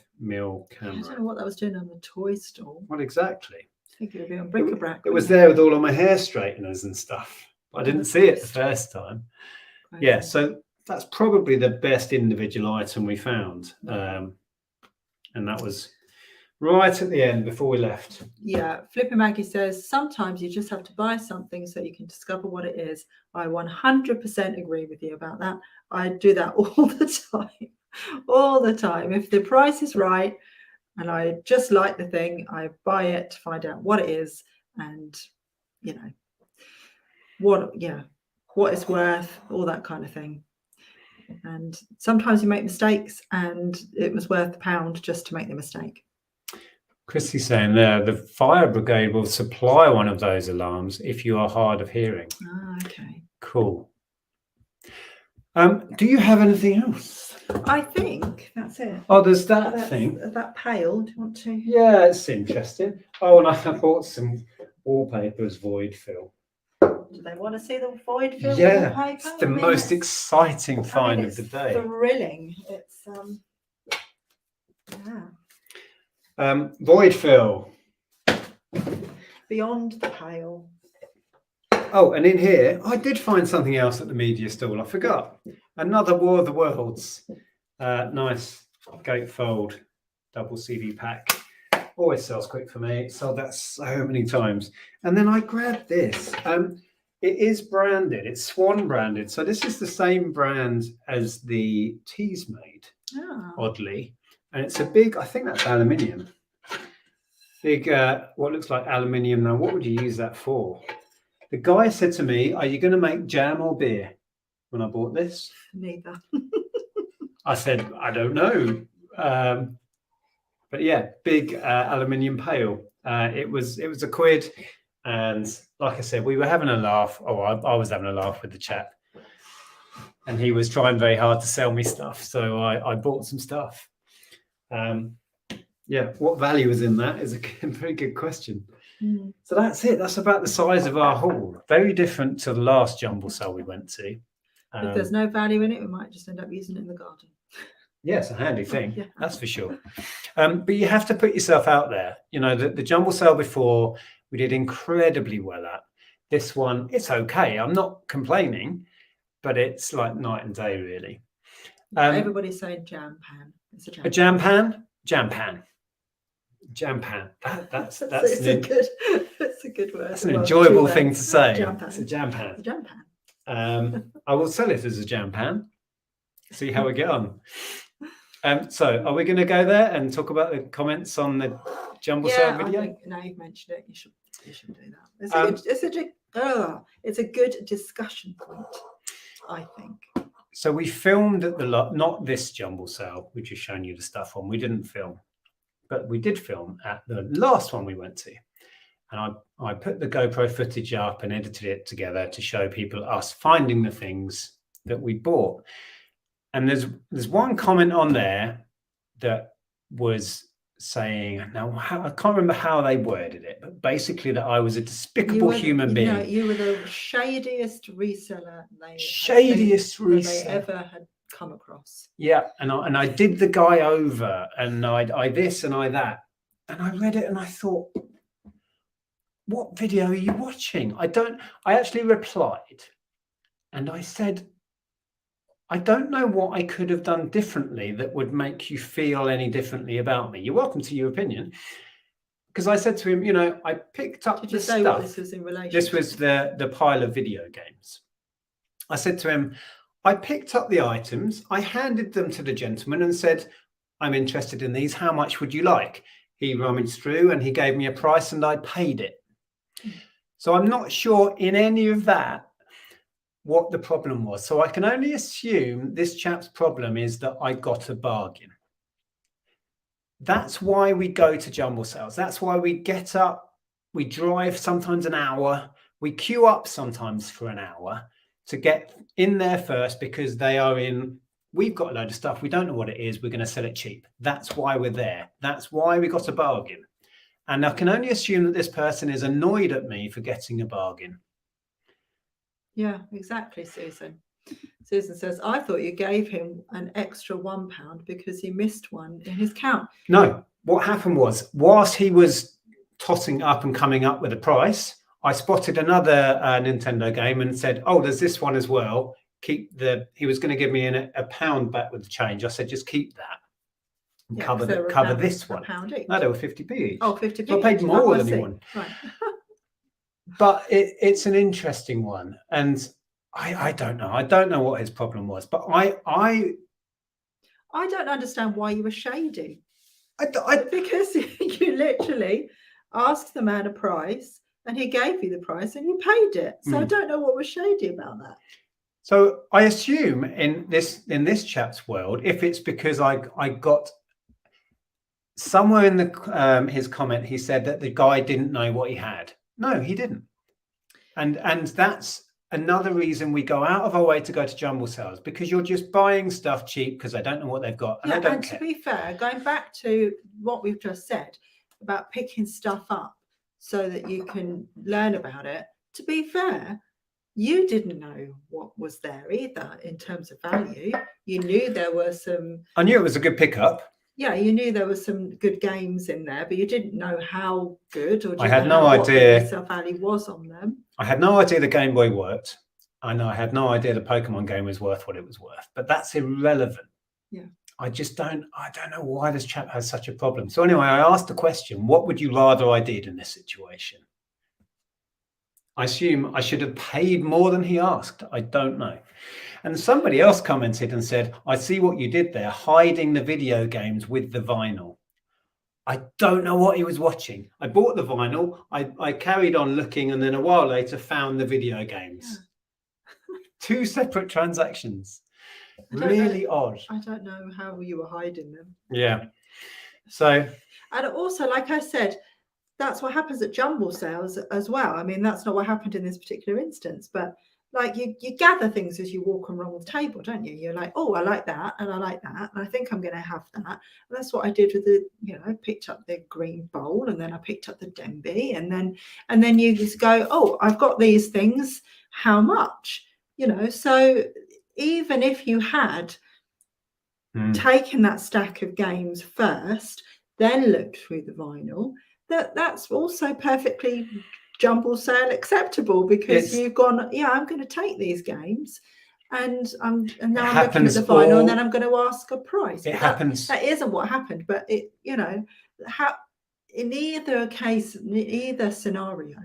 camera. I don't know what that was doing on the toy stall. Well, exactly. I think it would be on bric-a-brac. It was there with all of my hair straighteners and stuff. I didn't see it the first time. Okay. Yeah, so that's probably the best individual item we found. And that was right at the end before we left. Yeah, Flippin' Maggie says, sometimes you just have to buy something so you can discover what it is. I 100% agree with you about that. I do that all the time. All the time. If the price is right and I just like the thing, I buy it to find out what it is and, you know, what it's worth, all that kind of thing. And sometimes you make mistakes, and it was worth £1 just to make the mistake. Christy's saying there, the fire brigade will supply one of those alarms if you are hard of hearing. Ah, okay. Cool. Do you have anything else? I think that's it. Oh, there's that thing. That pail. Do you want to? Yeah, it's interesting. Oh, and I bought some wallpapers, void fill. Do they want to see the void fill? Yeah, wallpaper? it's the most exciting find of the day. Thrilling. It's void fill. Beyond the pale. Oh, and in here, I did find something else at the media stall. I forgot. Another War of the Worlds. Nice gatefold double CD pack. Always sells quick for me. Sold that so many times. And then I grabbed this. It is branded. It's Swan branded. So this is the same brand as the Teasmade, oddly. And it's a big, I think that's aluminium. Big, what looks like aluminium. Now, what would you use that for? The guy said to me, are you going to make jam or beer? When I bought this. Neither. I said, I don't know. But yeah, big aluminium pail. It was a quid. And like I said, we were having a laugh. Oh, I was having a laugh with the chap. And he was trying very hard to sell me stuff. So I bought some stuff. Yeah, what value is in that is a very good question. So that's it. That's about the size of our haul. Very different to the last Jumble sale we went to. If there's no value in it, we might just end up using it in the garden. Yes, a handy thing. That's for sure. But you have to put yourself out there. You know, the Jumble sale before, we did incredibly well at. This one, it's okay. I'm not complaining, but it's like night and day, really. Everybody's saying jam pan. It's a jam pan. Jam pan. Jam pan. That's a good word. That's an enjoyable thing to say. It's a jam pan. It's a jam pan. I will sell it as a jam pan. See how we get on. So are we going to go there and talk about the comments on the Jumble sale video? Now you've mentioned it, you should do that. It's a good discussion point, I think. So we filmed at not this Jumble sale, which has shown you the stuff on. We didn't film, but we did film at the last one we went to. And I put the GoPro footage up and edited it together to show people us finding the things that we bought. And there's one comment on there that was saying, now I can't remember how they worded it, but basically that I was a despicable human being. No, you were the shadiest reseller they ever had come across. Yeah, and I did the guy over, and I this and I that, and I read it and I thought, what video are you watching? I actually replied, And I said, I don't know what I could have done differently that would make you feel any differently about me. You're welcome to your opinion. Because I said to him, I picked up Did the you say stuff. what this was in relation This to? was the pile of video games. I said to him, I picked up the items, I handed them to the gentleman and said, I'm interested in these. How much would you like? He rummaged through and he gave me a price and I paid it. So I'm not sure in any of that what the problem was. So I can only assume this chap's problem is that I got a bargain. That's why we go to jumble sales. That's why we get up, we drive sometimes an hour, we queue up sometimes for an hour to get in there first, because we've got a load of stuff, we don't know what it is, we're going to sell it cheap. That's why we're there. That's why we got a bargain. And I can only assume that this person is annoyed at me for getting a bargain. Yeah, exactly, Susan. Susan says, I thought you gave him an extra £1 because he missed one in his count. No, what happened was, whilst he was tossing up and coming up with a price, I spotted another Nintendo game and said, oh, there's this one as well. He was going to give me a £1 back with the change. I said, just keep that and cover this one. No, they were 50p each. Oh, 50p. So I paid more than he wanted. Right. But it's an interesting one. And I don't know. I don't know what his problem was. But I don't understand why you were shady. Because you literally asked the man a price and he gave you the price and you paid it. So I don't know what was shady about that. So I assume in this chap's world, if it's because I got somewhere in his comment, he said that the guy didn't know what he had. No, he didn't. And that's another reason we go out of our way to go to jumble sales, because you're just buying stuff cheap because they don't know what they've got. And and to be fair, going back to what we've just said about picking stuff up so that you can learn about it, to be fair, you didn't know what was there either in terms of value. You knew there were some... I knew it was a good pickup. Yeah, you knew there were some good games in there, but you didn't know how good, or I had no idea what the resale value was on them. I had no idea the Game Boy worked. I had no idea the Pokemon game was worth what it was worth, but that's irrelevant. Yeah. I don't know why this chap has such a problem. So anyway, I asked the question, what would you rather I did in this situation? I assume I should have paid more than he asked. I don't know. And somebody else commented and said, I see what you did there, hiding the video games with the vinyl. I don't know what he was watching. I bought the vinyl, I carried on looking, and then a while later found the video games. Yeah. 2 separate transactions. Really odd. I don't know how you were hiding them. Yeah. So. And also, like I said, that's what happens at jumble sales as well. I mean, that's not what happened in this particular instance, but like you gather things as you walk along the table, don't you? You're like, oh, I like that, and I like that, and I think I'm going to have that. And that's what I did with I picked up the green bowl, and then I picked up the Denby, and then you just go, oh, I've got these things. How much? So even if you had taken that stack of games first, then looked through the vinyl, that's also perfectly jumble sale acceptable, because you've gone, I'm going to take these games and now I'm looking at the vinyl, and then I'm going to ask a price. That isn't what happened, but it in either case, in either scenario,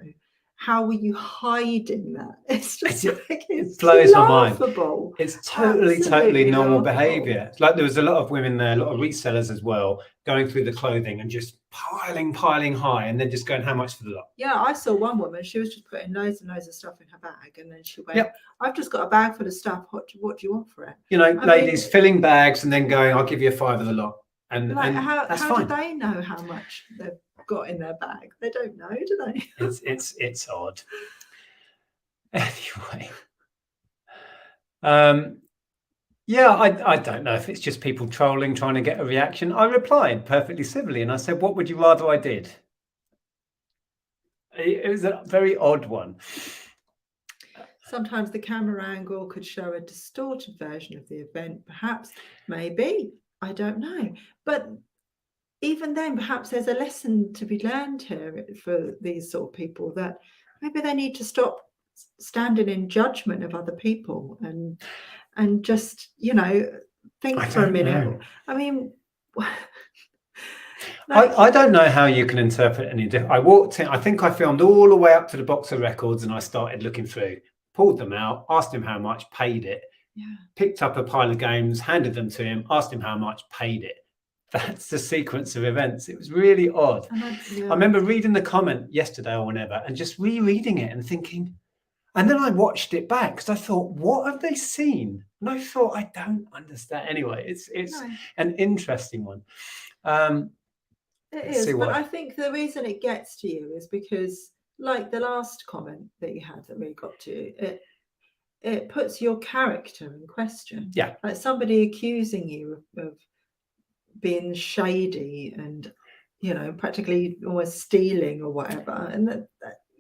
how were you hiding that? It's just it blows my mind. It's totally normal behavior. It's like there was a lot of women there, a lot of resellers as well, going through the clothing and just piling high, and then just going, how much for the lot? Yeah, I saw one woman, she was just putting loads and loads of stuff in her bag, and then she went, I've just got a bag full of stuff, what do you want for it? Ladies filling bags and then going, I'll give you a £5 of the lot. And that's how fine. do they know how much they've got in their bag? They don't know, do they? It's odd. Anyway, I don't know if it's just people trolling, trying to get a reaction. I replied perfectly civilly, and I said, what would you rather I did? It was a very odd one. Sometimes the camera angle could show a distorted version of the event, perhaps, maybe, I don't know. But even then, perhaps there's a lesson to be learned here for these sort of people, that maybe they need to stop standing in judgment of other people and just, you know, think for a minute. Know. I mean, I don't know how you can interpret any different. I walked in, I think I filmed all the way up to the box of records, and I started looking through, pulled them out, asked him how much, paid it, picked up a pile of games, handed them to him, asked him how much, paid it. That's the sequence of events. It was really odd. I remember reading the comment yesterday or whenever and just rereading it and thinking, and then I watched it back because I thought, what have they seen? And I thought, I don't understand. Anyway, it's an interesting one. It is, but I think the reason it gets to you is because, like the last comment that you had that really got to you, it puts your character in question. Yeah. Like somebody accusing you of being shady and, you know, practically almost stealing or whatever. And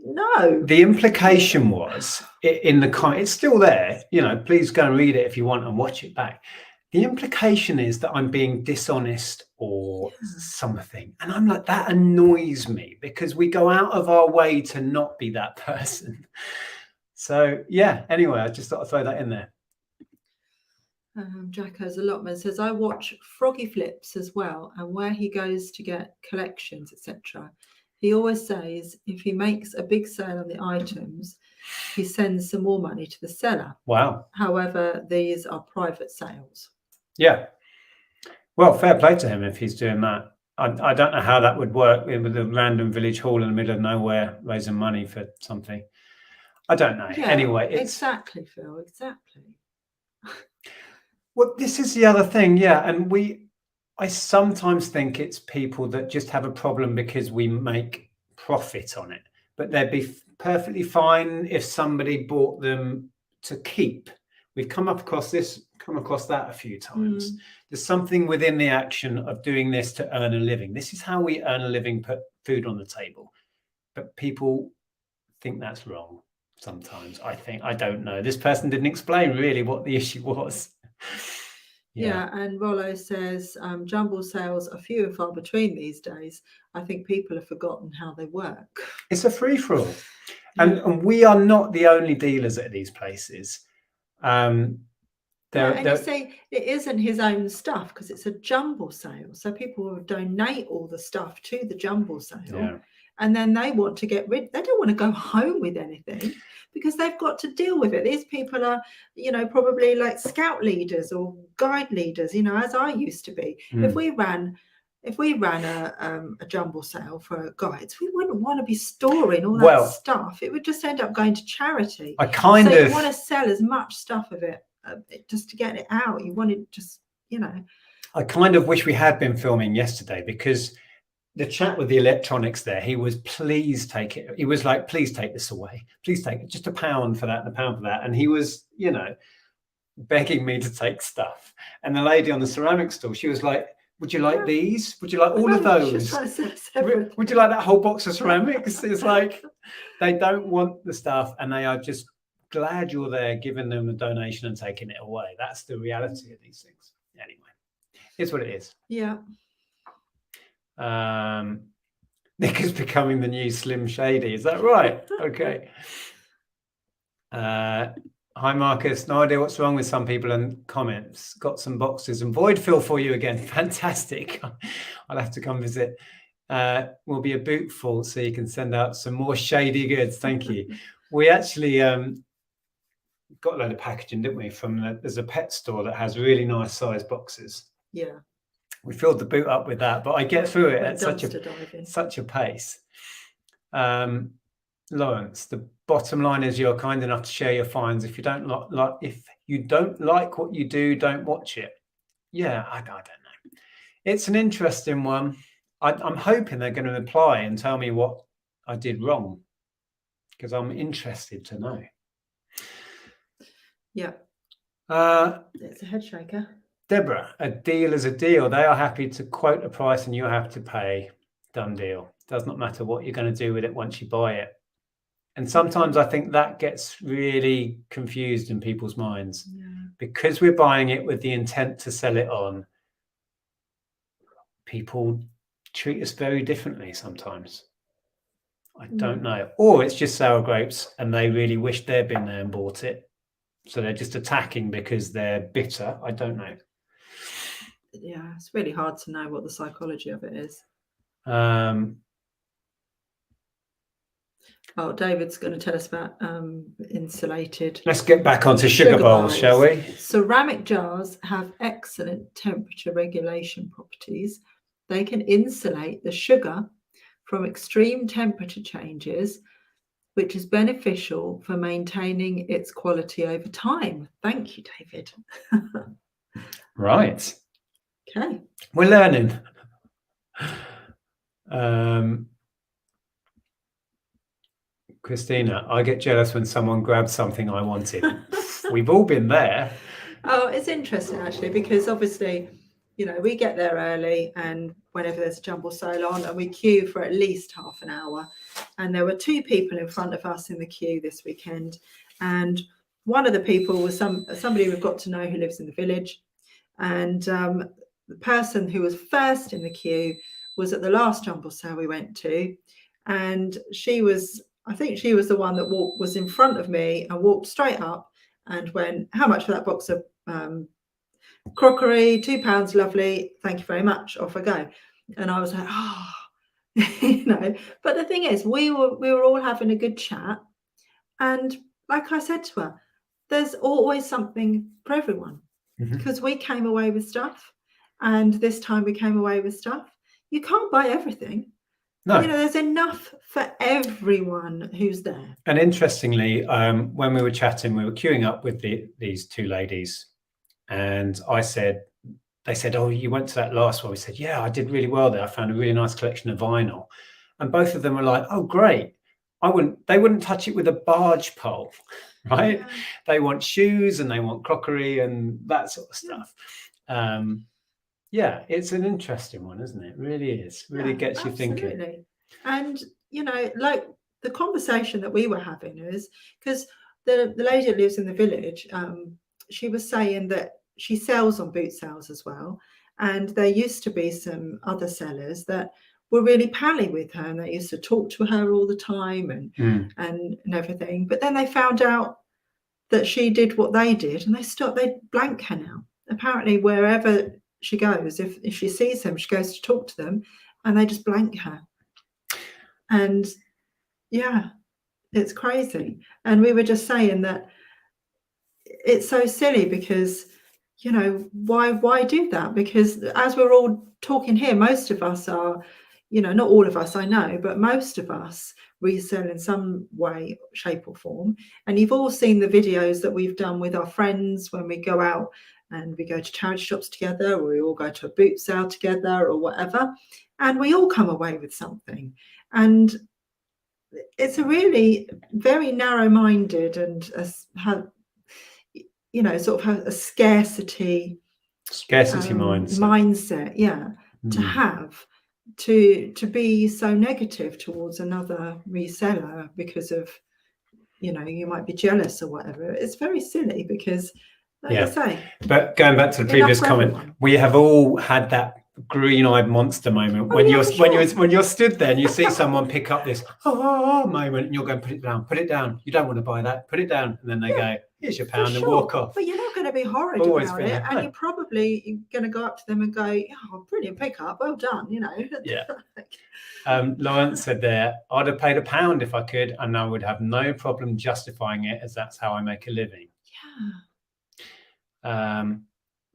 no. The implication was in the comment, it's still there, you know, please go and read it if you want and watch it back. The implication is that I'm being dishonest or something. And I'm like, that annoys me because we go out of our way to not be that person. So, yeah, anyway, I just thought I'd throw that in there. Jacko's allotment says, I watch Froggy Flips as well. And where he goes to get collections, etc., he always says if he makes a big sale on the items, he sends some more money to the seller. Wow. However, these are private sales. Yeah. Well, fair play to him if he's doing that. I don't know how that would work with a random village hall in the middle of nowhere raising money for something. I don't know. Yeah, anyway, exactly, Phil. Exactly. Well, this is the other thing. Yeah. And I sometimes think it's people that just have a problem because we make profit on it, but they'd be perfectly fine if somebody bought them to keep. We've come across that a few times. There's something within the action of doing this to earn a living. This is how we earn a living, put food on the table. But people think that's wrong sometimes. I don't know. This person didn't explain really what the issue was. Yeah, and Rollo says jumble sales are few and far between these days. I think people have forgotten how they work. It's a free-for-all. And we are not the only dealers at these places. And you say it isn't his own stuff because it's a jumble sale. So people will donate all the stuff to the jumble sale. And then they want to they don't want to go home with anything because they've got to deal with it. These people are, you know, probably like scout leaders or guide leaders, you know, as I used to be. If we ran a jumble sale for guides, we wouldn't want to be storing all that stuff. It would just end up going to charity. You want to sell as much stuff of it just to get it out. You want to just, you know. I kind of wish we had been filming yesterday because the chap with the electronics there, he was, please take it. He was like, please take this away. Please take it. Just £1 for that and £1 for that. And he was, you know, begging me to take stuff. And the lady on the ceramic stall, she was like, would you like these? Would you like all of those? Would you like that whole box of ceramics? It's like they don't want the stuff and they are just glad you're there giving them a donation and taking it away. That's the reality of these things. Anyway, it's what it is. Yeah. Nick is becoming the new Slim Shady. Is that right? Okay. Hi, Marcus. No idea what's wrong with some people and comments. Got some boxes and void fill for you again. Fantastic. I'll have to come visit. Will be a boot full so you can send out some more shady goods. Thank you. We actually got a load of packaging, didn't we? There's a pet store that has really nice size boxes. Yeah. We filled the boot up with that, but I get through it at such a pace. Lawrence, the bottom line is you're kind enough to share your finds. If you don't like what you do, don't watch it. Yeah, I don't know. It's an interesting one. I'm hoping they're going to reply and tell me what I did wrong because I'm interested to know. Yeah. It's a head shaker. Deborah, a deal is a deal. They are happy to quote a price and you have to pay. Done deal. Does not matter what you're going to do with it once you buy it. And sometimes I think that gets really confused in people's minds because we're buying it with the intent to sell it on. People treat us very differently sometimes. I don't know. Or it's just sour grapes and they really wish they'd been there and bought it. So they're just attacking because they're bitter. I don't know. Yeah, it's really hard to know what the psychology of it is. David's going to tell us about insulated. Let's get back onto sugar bowls, shall we? Ceramic jars have excellent temperature regulation properties. They can insulate the sugar from extreme temperature changes, which is beneficial for maintaining its quality over time. Thank you, David. Right. Okay. We're learning. Christina, I get jealous when someone grabs something I wanted. We've all been there. Oh, it's interesting actually, because obviously, we get there early, and whenever there's a jumble sale on, and we queue for at least half an hour. And there were 2 people in front of us in the queue this weekend, and one of the people was somebody we've got to know who lives in the village, and the person who was first in the queue was at the last jumble sale we went to, and I think she was the one that was in front of me and walked straight up and went, "How much for that box of crockery? £2, lovely, thank you very much, off I go." And I was like, but the thing is, we were all having a good chat, and like I said to her, there's always something for everyone, because we came away with stuff, and this time we came away with stuff. You can't buy everything. No. There's enough for everyone who's there. And interestingly, when we were chatting, we were queuing up with these 2 ladies, and they said, "Oh, you went to that last one." We said, "Yeah, I did really well there. I found a really nice collection of vinyl." And both of them were like, "Oh, great. They wouldn't touch it with a barge pole," right? Yeah. They want shoes and they want crockery and that sort of stuff. Yeah, it's an interesting one, isn't it? It really is. It really gets you thinking. And, like the conversation that we were having is, because the lady that lives in the village, she was saying that she sells on boot sales as well. And there used to be some other sellers that were really pally with her, and they used to talk to her all the time and everything. But then they found out that she did what they did, and they blank her now. Apparently, wherever she goes, if she sees them, she goes to talk to them, and they just blank her. And yeah, it's crazy. And we were just saying that it's so silly, because why do that? Because as we're all talking here, most of us are, not all of us, I know, but most of us resell in some way, shape or form. And you've all seen the videos that we've done with our friends when we go out and we go to charity shops together, or we all go to a boot sale together or whatever, and we all come away with something. And it's a really very narrow-minded and sort of a scarcity mindset, to have to be so negative towards another reseller because of you might be jealous or whatever. It's very silly, because like I say, but going back to the previous comment, we have all had that green-eyed monster moment when you're stood there and you see someone pick up this moment, and you're going, put it down, you don't want to buy that, put it down, and then they go, "Here's your £1," and walk off. But you're not going to be horrid about it, and you're probably going to go up to them and go, "Oh, brilliant pickup, well done," Yeah. Lawrence said there, "I'd have paid £1 if I could, and I would have no problem justifying it, as that's how I make a living."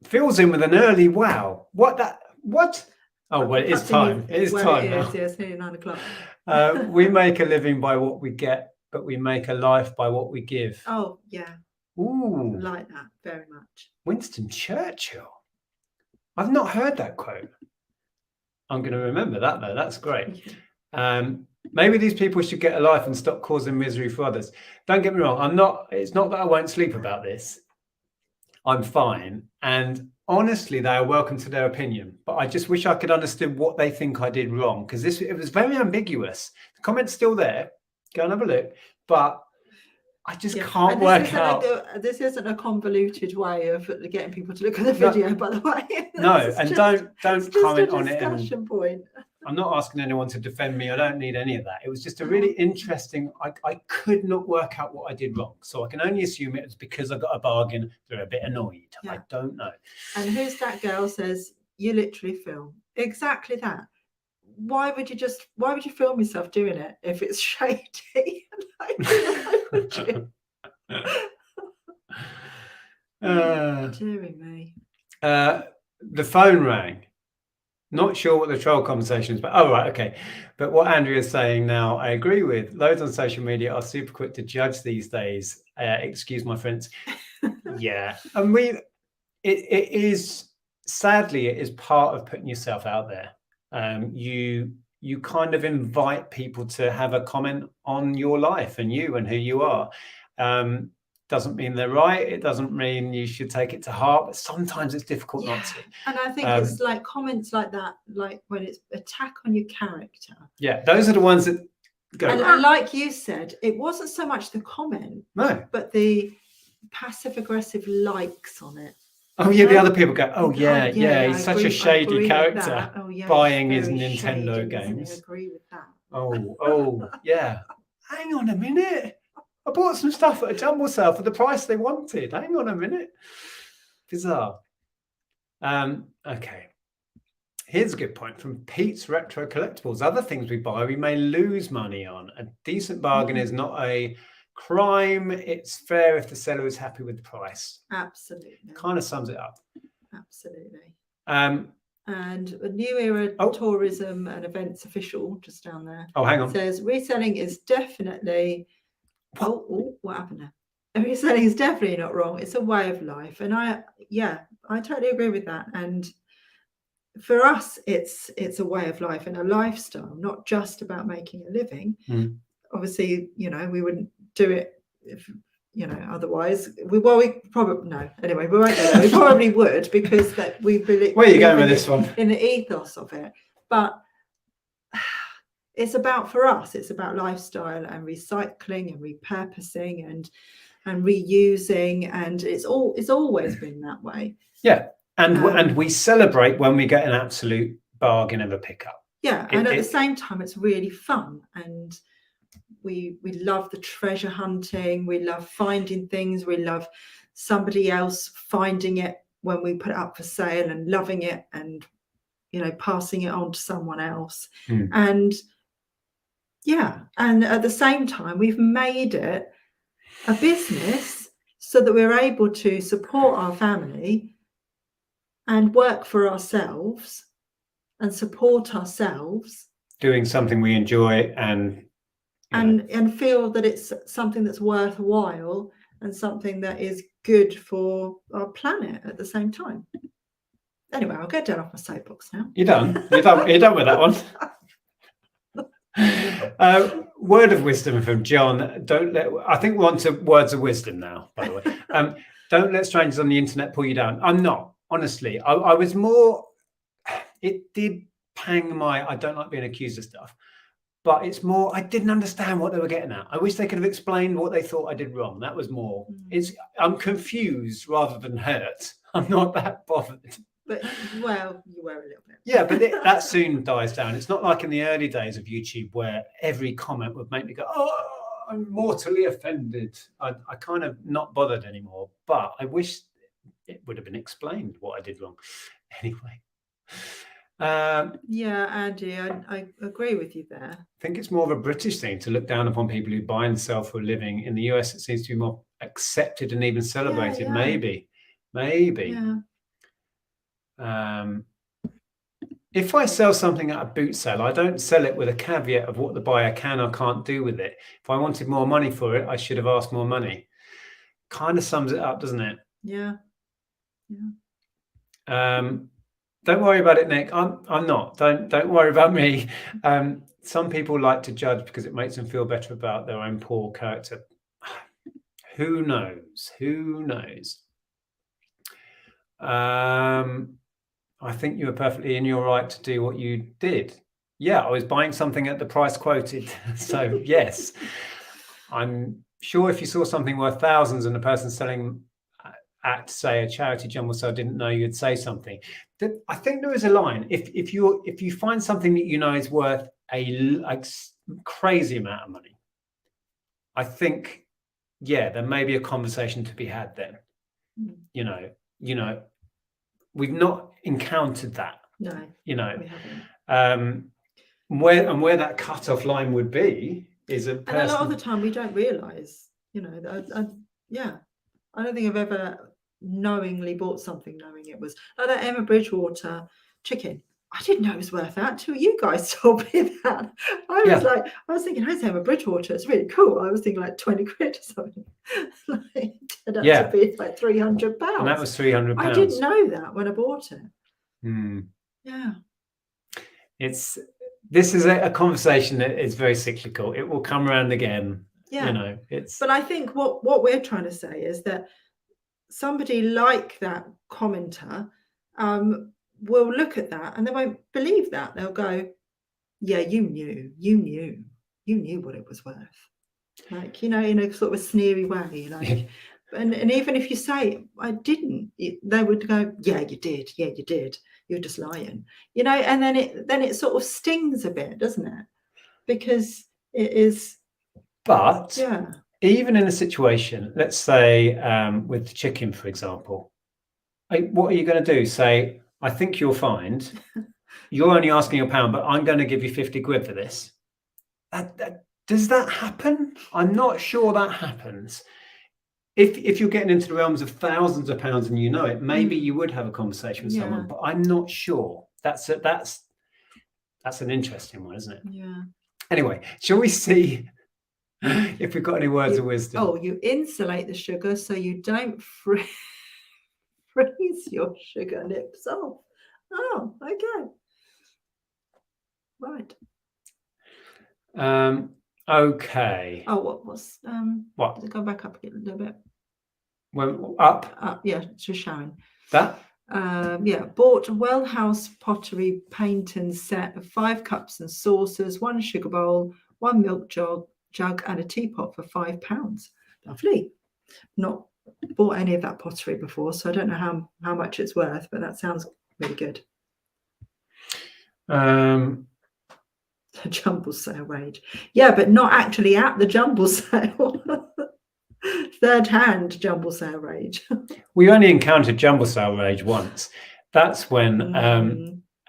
Phil's in with an early wow. What? Oh, well, it is time. It is time now. It's nearly 9 o'clock. We make a living by what we get, but we make a life by what we give. Oh, yeah. Ooh. I like that very much. Winston Churchill. I've not heard that quote. I'm going to remember that, though. That's great. Maybe these people should get a life and stop causing misery for others. Don't get me wrong. It's not that I won't sleep about this. I'm fine. And honestly, they are welcome to their opinion. But I just wish I could understand what they think I did wrong, because it was very ambiguous. The comment's still there. Go and have a look. But I just Yeah. can't And work out. This isn't a convoluted way of getting people to look at the video, by the way. No, and don't comment on it. It's just a discussion point. I'm not asking anyone to defend me. I don't need any of that. It was just a really interesting. I could not work out what I did wrong, so I can only assume it was because I got a bargain. They're a bit annoyed. Yeah. I don't know. And who's that girl says you literally film exactly that? Why would you film yourself doing it if it's shady? Dearie me. The phone rang. Not sure what the troll conversation is, but right, okay. But what Andrea is saying now, I agree with. Loads on social media are super quick to judge these days. Excuse my French. Yeah, and it is, sadly, it is part of putting yourself out there. You kind of invite people to have a comment on your life and you and who you are. Doesn't mean they're right. It doesn't mean you should take it to heart, but sometimes it's difficult not to. And I think it's like comments like that, like when it's attack on your character. Yeah, those are the ones that go. And like you said, it wasn't so much the comment, but the passive aggressive likes on it. Oh yeah, the other people go, oh yeah, he's such a shady character, buying his Nintendo games. I agree with that. Oh yeah. Hang on a minute. I bought some stuff at a Jumble sale for the price they wanted. Hang on a minute. Bizarre. Okay. Here's a good point from Pete's Retro Collectibles. Other things we buy, we may lose money on. A decent bargain is not a crime. It's fair if the seller is happy with the price. Absolutely. Kind of sums it up. Absolutely. And a New Era Tourism and Events official just down there. Oh, hang on. Says reselling is definitely. What happened there? Reselling is definitely not wrong. It's a way of life, and I totally agree with that. And for us, it's a way of life and a lifestyle, not just about making a living. Obviously, we wouldn't do it if otherwise. We probably no. Anyway, we won't go there. We probably would because that we believe. Where are you going with this one? In the ethos of it, but. It's about, for us, it's about lifestyle and recycling and repurposing and reusing, and it's always been that way. Yeah, and we celebrate when we get an absolute bargain of a pickup. Yeah, and at the same time, it's really fun, and we love the treasure hunting. We love finding things. We love somebody else finding it when we put it up for sale and loving it, and passing it on to someone else, and. Yeah, and at the same time, we've made it a business so that we're able to support our family and work for ourselves and support ourselves. Doing something we enjoy and feel that it's something that's worthwhile and something that is good for our planet at the same time. Anyway, I'll get down off my soapbox now. You're done. You're done with that one. Word of wisdom from John. I think we're on to words of wisdom now, by the way. Don't let strangers on the internet pull you down. I'm not, honestly. I was more, it did pang I don't like being accused of stuff, but it's more, I didn't understand what they were getting at. I wish they could have explained what they thought I did wrong. That was more, I'm confused rather than hurt. I'm not that bothered. But, well, you were a little bit. Yeah, but that soon dies down. It's not like in the early days of YouTube where every comment would make me go, oh, I'm mortally offended. I kind of not bothered anymore, but I wish it would have been explained what I did wrong. Anyway. Yeah, Andy, I agree with you there. I think it's more of a British thing to look down upon people who buy and sell for a living. In the US, it seems to be more accepted and even celebrated. Yeah. Maybe. Yeah. If I sell something at a boot sale, I don't sell it with a caveat of what the buyer can or can't do with it. If I wanted more money for it, I should have asked more money. Kind of sums it up, doesn't it? Yeah. Don't worry about it, Nick. I'm not. Don't worry about me. Some people like to judge because it makes them feel better about their own poor character. Who knows? I think you were perfectly in your right to do what you did. Yeah, I was buying something at the price quoted. So yes, I'm sure, if you saw something worth thousands and the person selling at, say, a charity jumble sale didn't know, you'd say something. I think there is a line. If you find something that you know is worth a crazy amount of money, I think, yeah, there may be a conversation to be had then. You know, we've not encountered that. No, you know, we haven't. Where that cut-off line would be is a person. And a lot of the time we don't realise, I don't think I've ever knowingly bought something knowing it was like that Emma Bridgewater chicken. I didn't know it was worth that till you guys told me that. I was thinking, how's Emma Bridgewater? It's really cool. I was thinking like 20 quid or something. It turned out to be like £300. And that was £300. I didn't know that when I bought it. Yeah. This is a conversation that is very cyclical. It will come around again. Yeah. But I think what we're trying to say is that somebody like that commenter will look at that and they won't believe that. They'll go, yeah, you knew what it was worth. Like, in a sort of a sneery way, like, and even if you say, I didn't, they would go, yeah, you did. You're just lying, and then it sort of stings a bit, doesn't it? Because it is. But even in a situation, let's say with the chicken, for example, what are you going to do? Say, I think you'll find you're only asking £1, but I'm going to give you 50 quid for this. Does that happen? I'm not sure that happens. If you're getting into the realms of thousands of pounds and it, maybe you would have a conversation with someone, but I'm not sure. That's an interesting one, isn't it? Yeah. Anyway, shall we see if we've got any words of wisdom? Oh, you insulate the sugar so you don't freeze your sugar nips off. Oh, okay. Right. Okay. Oh, what? What? Go back up a little bit. Well, up. Yeah, it's just showing. That? Bought a Wellhouse pottery paint and set of 5 cups and saucers, 1 sugar bowl, 1 milk jug, and a teapot for £5. Lovely. Not bought any of that pottery before, so I don't know how much it's worth, but that sounds really good. The jumble sale rage. Yeah, but not actually at the jumble sale. Third-hand jumble sale rage. We only encountered jumble sale rage once. That's when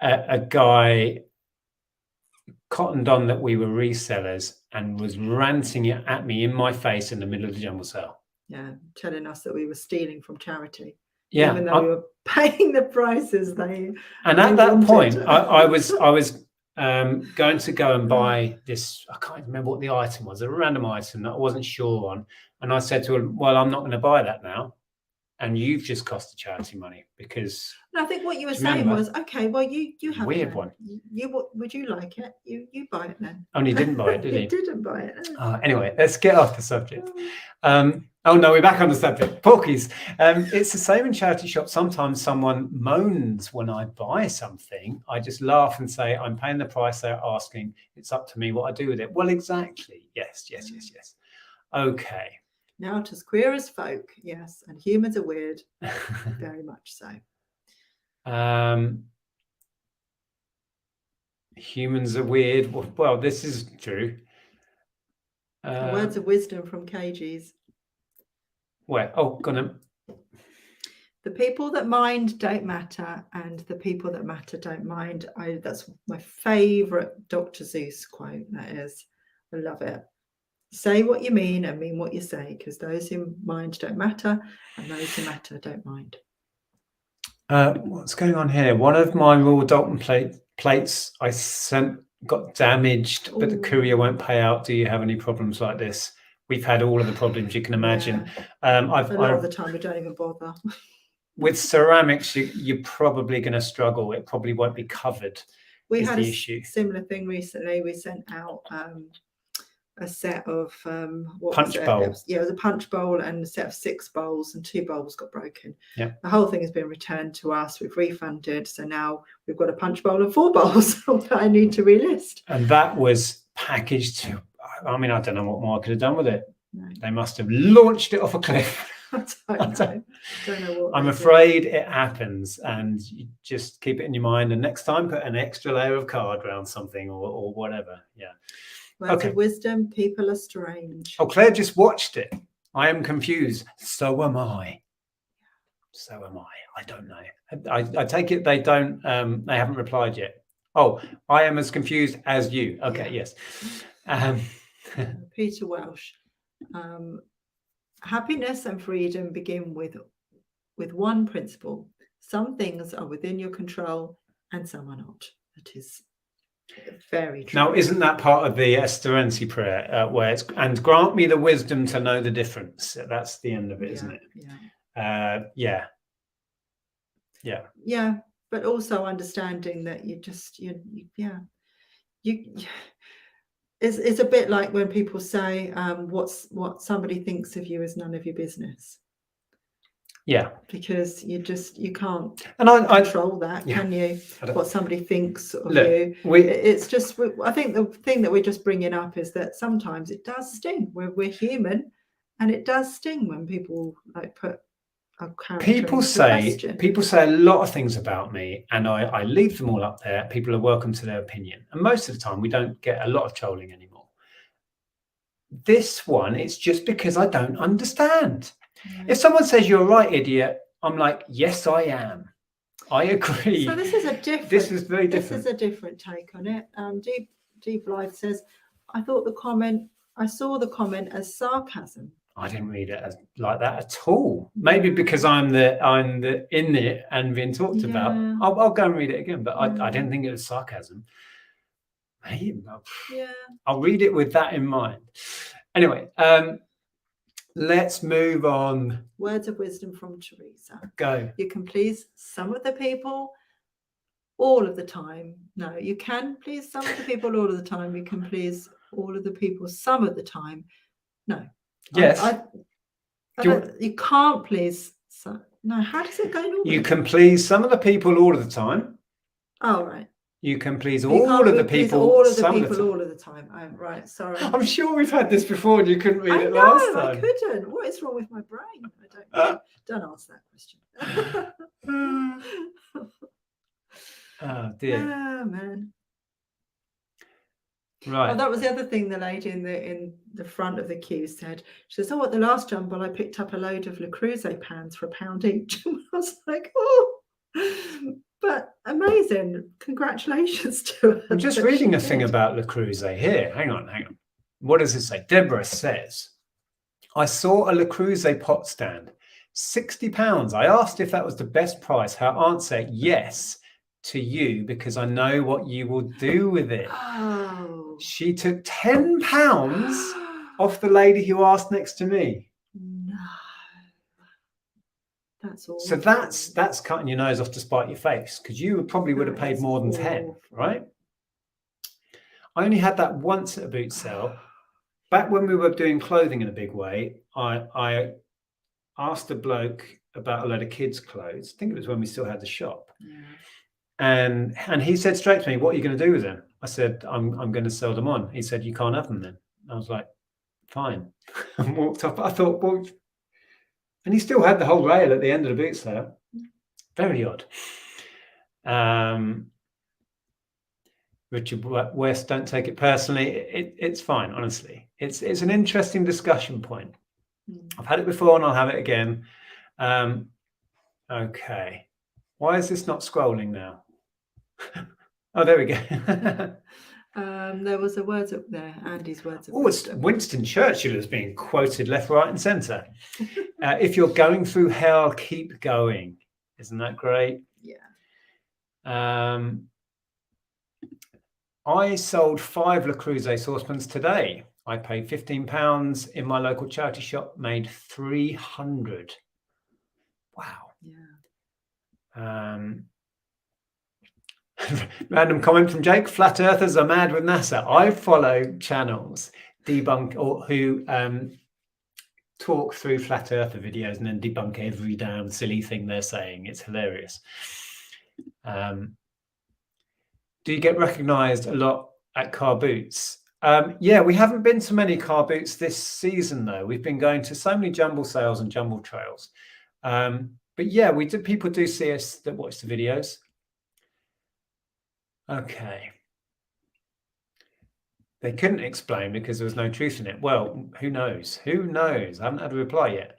a guy cottoned on that we were resellers and was ranting it at me in my face in the middle of the jumble sale. Yeah, telling us that we were stealing from charity. Yeah, even though we were paying the prices they. And at that point, I was going to go and buy this. I can't remember what the item was. A random item that I wasn't sure on. And I said to him, well, I'm not going to buy that now. And you've just cost the charity money because. And I think what you were saying was, okay, well, you have weird one. Would you like it? You buy it then. Only didn't buy it, did he? He didn't buy it. Anyway, let's get off the subject. Oh no, we're back on the subject. Porkies. It's the same in charity shops. Sometimes someone moans when I buy something. I just laugh and say, I'm paying the price they're asking. It's up to me what I do with it. Well, exactly. Yes. Okay. Now to as queer as folk, yes, and humans are weird, very much so. Humans are weird. Well, this is true. Words of wisdom from KG's. Where? Oh, go on. The people that mind don't matter, and the people that matter don't mind. That's my favourite Dr. Seuss quote. That is, I love it. Say what you mean and mean what you say, because those who mind don't matter, and those who matter don't mind. What's going on here? One of my Royal Dalton plates I sent got damaged, but the courier won't pay out. Do you have any problems like this? We've had all of the problems you can imagine. Yeah. A lot of the time we don't even bother. With ceramics, you're probably going to struggle. It probably won't be covered. We had a similar thing recently. We sent out a set of punch bowl. It was a punch bowl and a set of 6 bowls, and 2 bowls got broken. Yeah. The whole thing has been returned to us. We've refunded, so now we've got a punch bowl and 4 bowls that I need to relist. And that was packaged to. I mean, I don't know what more I could have done with it. No. They must have launched it off a cliff. I don't know what. I'm afraid it happens, and you just keep it in your mind. And next time, put an extra layer of card around something or whatever. Yeah. Words of wisdom. People are strange. Oh, Claire just watched it. I am confused. So am I. So am I. I don't know. I take it they don't. They haven't replied yet. Oh, I am as confused as you. Okay. Yeah. Yes. Peter Welsh. Happiness and freedom begin with one principle. Some things are within your control and some are not. That is very true. Now, isn't that part of the Esterency prayer where it's, and grant me the wisdom to know the difference? That's the end of it, isn't it? Yeah. Yeah. Yeah, but also understanding that it's a bit like when people say what somebody thinks of you is none of your business. Yeah, because you can't I control that, can you? What somebody thinks of look, you. It's just, I think the thing that we're just bringing up is that sometimes it does sting. We're human, and it does sting when people like put a character people say a lot of things about me, and I leave them all up there. People are welcome to their opinion, and most of the time we don't get a lot of trolling anymore. This one, it's just because I don't understand. If someone says you're right, idiot, I'm like, yes, I am. I agree. So this is a different. This is very different. This is a different take on it. Deep Life says, I saw the comment as sarcasm. I didn't read it as like that at all. Maybe because I'm the in it and being talked about. I'll go and read it again, but I didn't think it was sarcasm. I'll read it with that in mind. Anyway, let's move on. Words of wisdom from Teresa. Go. You can please some of the people all of the time. No, you can please some of the people all of the time. You can please all of the people some of the time. No. Yes. You can't please some. No, how does it go? You can please some of the people all of the time. Oh, right. You can please all of the people all of the time. I'm right. Sorry. I'm sure we've had this before and you couldn't read it last time. I couldn't. What is wrong with my brain? I don't answer that question. Oh dear. Oh man. Right. Oh, that was the other thing the lady in the front of the queue said. She says, at the last Jumble, I picked up a load of Le Creuset pans for £1 each. I was like, oh, but amazing. Congratulations to her. I'm just reading a thing about Le Creuset here. Hang on. What does it say? Deborah says, I saw a Le Creuset pot stand, £60. I asked if that was the best price. Her answer, yes, to you, because I know what you will do with it. Oh. She took £10 off the lady who asked next to me. No. That's all. So that's cutting your nose off to spite your face, because you probably would have paid more than 10, right? I only had that once at a boot sale. Back when we were doing clothing in a big way, I asked a bloke about a load of kids' clothes. I think it was when we still had the shop. Yeah. And he said straight to me, what are you going to do with them? I said, I'm going to sell them on. He said, you can't have them then. I was like, fine. And walked up. I thought, well, and he still had the whole rail at the end of the boot sale. Very odd. Richard West, don't take it personally. It's fine, honestly. It's an interesting discussion point. I've had it before and I'll have it again. Okay. Why is this not scrolling now? Oh, there we go. There was a words up there, Andy's words of wisdom. It's Winston Churchill is being quoted left, right, and centre. If you're going through hell, keep going. Isn't that great? Yeah. I sold 5 Le Creuset saucepans today. I paid £15 in my local charity shop, made 300. Wow. Yeah. Random comment from Jake. Flat earthers are mad with NASA. I follow channels who talk through flat earther videos and then debunk every damn silly thing they're saying. It's hilarious. Do you get recognized a lot at car boots? Yeah, we haven't been to many car boots this season, though. We've been going to so many Jumble sales and Jumble trails. But yeah, people do see us that watch the videos. Okay. They couldn't explain because there was no truth in it. Well, who knows? Who knows? I haven't had a reply yet.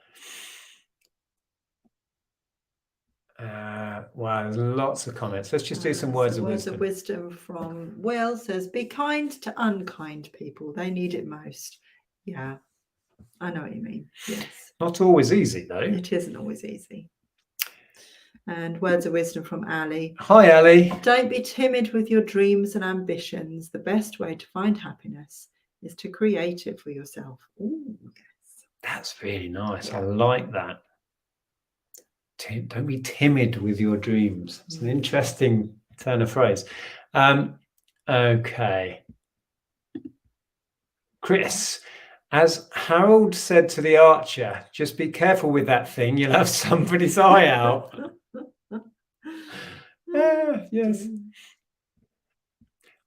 Wow, there's lots of comments. Let's just do some words of wisdom. Words of wisdom from Will says, be kind to unkind people. They need it most. Yeah, I know what you mean. Yes. Not always easy, though. It isn't always easy. And words of wisdom from Ali. Hi, Ali. Don't be timid with your dreams and ambitions. The best way to find happiness is to create it for yourself. Ooh, yes. That's really nice. Yeah. I like that. Don't be timid with your dreams. It's an interesting turn of phrase. Okay. Chris, as Harold said to the archer, just be careful with that thing. You'll have somebody's eye out. Yes.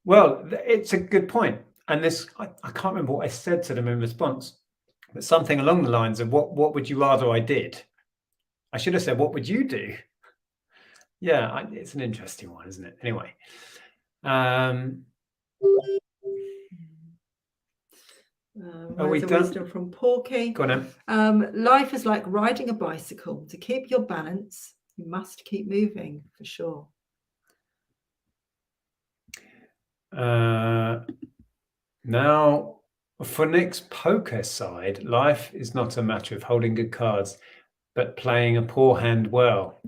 Well, it's a good point. And this, I can't remember what I said to them in response, but something along the lines of what would you rather I did? I should have said, what would you do? Yeah, it's an interesting one, isn't it? Anyway. Words of wisdom from Porky. Go on, life is like riding a bicycle. To keep your balance, you must keep moving, for sure. Now, for Nick's poker side, life is not a matter of holding good cards, but playing a poor hand well.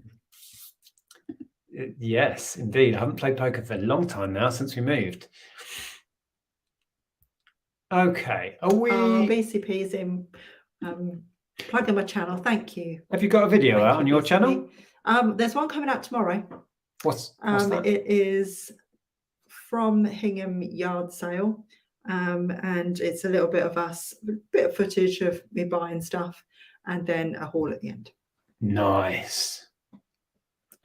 Yes, indeed. I haven't played poker for a long time now, since we moved. Okay. Are we... BCP's in plugging my channel. Thank you. Have you got a video out on your channel? There's one coming out tomorrow. What's that? It is from Hingham Yard Sale. And it's a little bit of us, a bit of footage of me buying stuff, and then a haul at the end. Nice.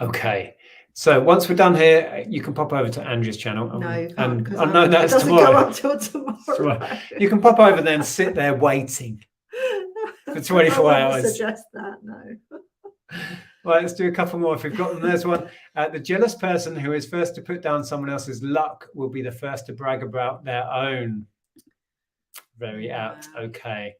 Okay. So once we're done here, you can pop over to Andrea's channel. No, you can't, I know that's tomorrow. Go up till tomorrow. You can pop over there and sit there waiting for 24 hours. I wouldn't suggest that, no. Right, let's do a couple more if we've got them. There's one. The jealous person who is first to put down someone else's luck will be the first to brag about their own. Very apt. Okay.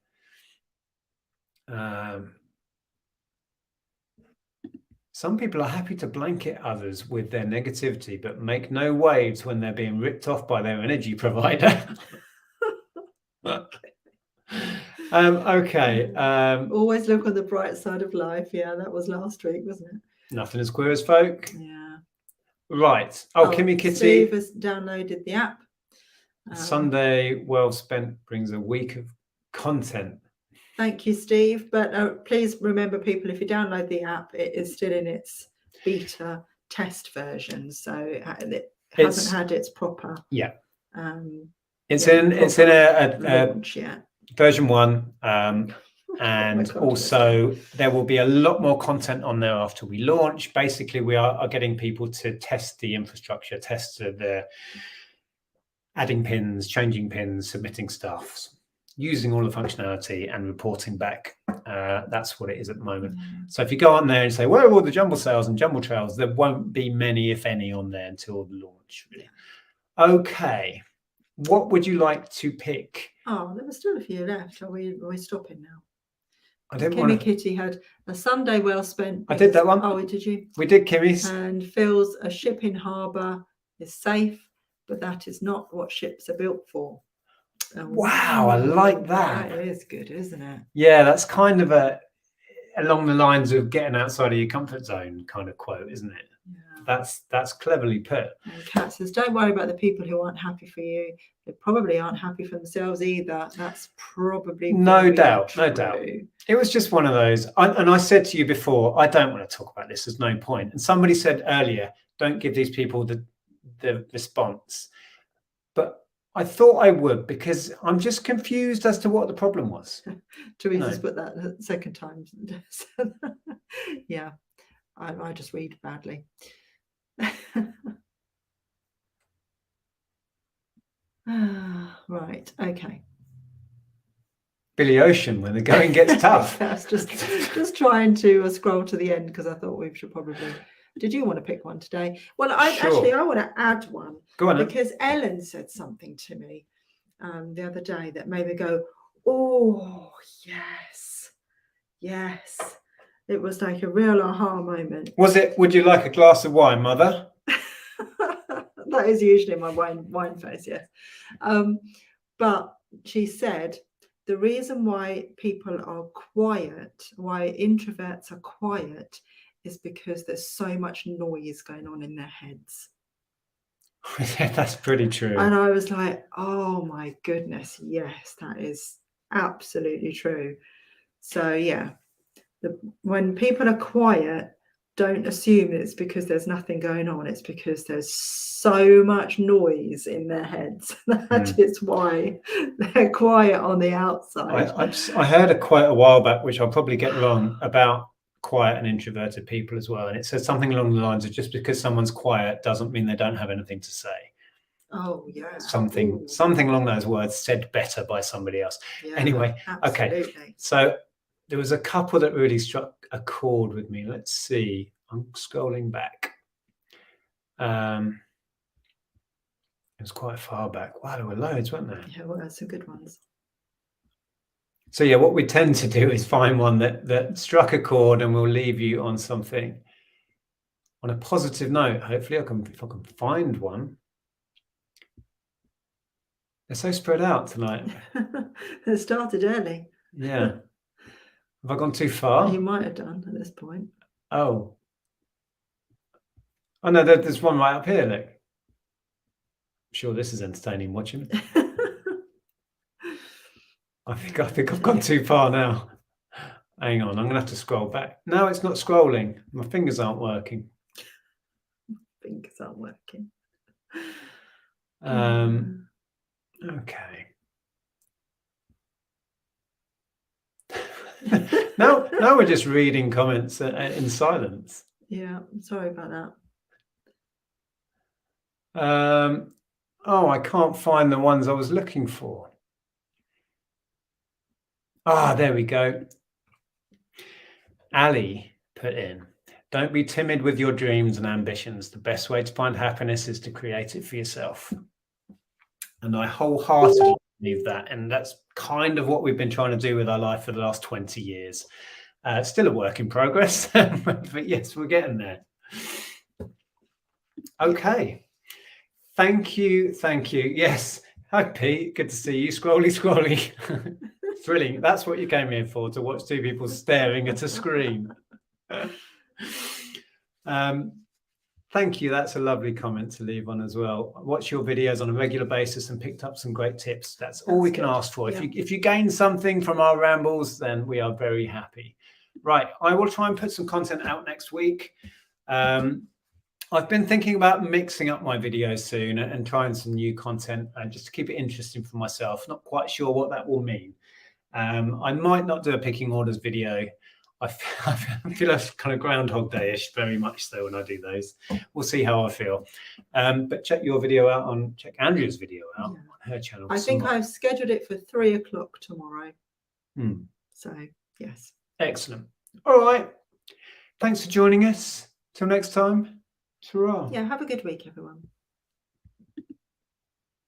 Some people are happy to blanket others with their negativity, but make no waves when they're being ripped off by their energy provider. Okay. Always look on the bright side of life. Yeah, that was last week, wasn't it? Nothing as queer as folk. Yeah. Right. Kimmy Kitty. Steve has downloaded the app. Sunday well spent brings a week of content. Thank you, Steve. But please remember, people, if you download the app, it is still in its beta test version, so it hasn't had its proper. Yeah. It's in a launch yet. Version 1, and also there will be a lot more content on there after we launch. Basically, we are getting people to test the infrastructure, test the adding pins, changing pins, submitting stuff, using all the functionality and reporting back. That's what it is at the moment. So if you go on there and say, where are all the Jumble sales and Jumble trails, there won't be many, if any, on there until the launch. Really. Okay. What would you like to pick? Oh, there were still a few left. Are we stopping now? I didn't Kimmy Kitty had a Sunday well spent. I did that one. Oh, did you? We did Kimmy's. And Phil's a ship in harbour is safe, but that is not what ships are built for. Wow, I like that. That is good, isn't it? Yeah, that's kind of along the lines of getting outside of your comfort zone kind of quote, isn't it? Yeah. That's cleverly put. And Kat says, don't worry about the people who aren't happy for you. They probably aren't happy for themselves either. That's probably no doubt. It was just one of those. And I said to you before, I don't want to talk about this. There's no point. And somebody said earlier, don't give these people the response. But I thought I would, because I'm just confused as to what the problem was. Teresa's put that the second time. Yeah, I just read badly. Right. Okay. Billy Ocean when the going gets tough. I was just trying to scroll to the end because I thought we should probably. Did you want to pick one today? Well, Sure. I want to add one. Go on then. Because Ellen said something to me the other day that made me go, oh, yes. Yes. It was like a real aha moment. Was it, would you like a glass of wine, Mother? That is usually my wine face, yes. But she said, the reason why people are quiet, why introverts are quiet, is because there's so much noise going on in their heads. That's pretty true. And I was like, oh my goodness, yes, that is absolutely true. So yeah, when people are quiet, don't assume it's because there's nothing going on. It's because there's so much noise in their heads. That is why they're quiet on the outside. I heard a quote a while back, which I'll probably get wrong, about quiet and introverted people as well. And it says something along the lines of just because someone's quiet doesn't mean they don't have anything to say. Oh, yeah. Something along those words, said better by somebody else. Yeah, anyway, absolutely. Okay. So there was a couple that really struck a chord with me. Let's see. I'm scrolling back. It was quite far back. Wow, there were loads, weren't there? Yeah, well, that's some good ones. So yeah, what we tend to do is find one that struck a chord, and we'll leave you on something on a positive note. Hopefully, if I can find one. They're so spread out tonight. They started early. Yeah. Have I gone too far? You might have done at this point. Oh no, there's one right up here, look. I'm sure this is entertaining watching. I think I've gone too far now. Hang on, I'm gonna have to scroll back. No, it's not scrolling. My fingers aren't working. Fingers aren't working. Okay. now we're just reading comments in silence. Yeah, sorry about that. Oh, I can't find the ones I was looking for. There we go. Ali put in, don't be timid with your dreams and ambitions. The best way to find happiness is to create it for yourself. And I wholeheartedly believe that. And that's kind of what we've been trying to do with our life for the last 20 years. Still a work in progress, but yes, we're getting there. Okay. Thank you. Yes. Hi, Pete. Good to see you. Scrolly. Thrilling. That's what you came here for, to watch two people staring at a screen. Thank you. That's a lovely comment to leave on as well. Watch your videos on a regular basis and picked up some great tips. That's all we can ask for. Yeah. If you gain something from our rambles, then we are very happy. Right. I will try and put some content out next week. I've been thinking about mixing up my videos soon and trying some new content just to keep it interesting for myself. Not quite sure what that will mean. I might not do a picking orders video. I feel like kind of Groundhog Day-ish, very much so when I do those. We'll see how I feel. But check your video out check Andrea's video out on her channel. I think I've scheduled it for 3 o'clock tomorrow. So, yes. Excellent. All right. Thanks for joining us. Till next time. Ta-ra. Yeah, have a good week, everyone.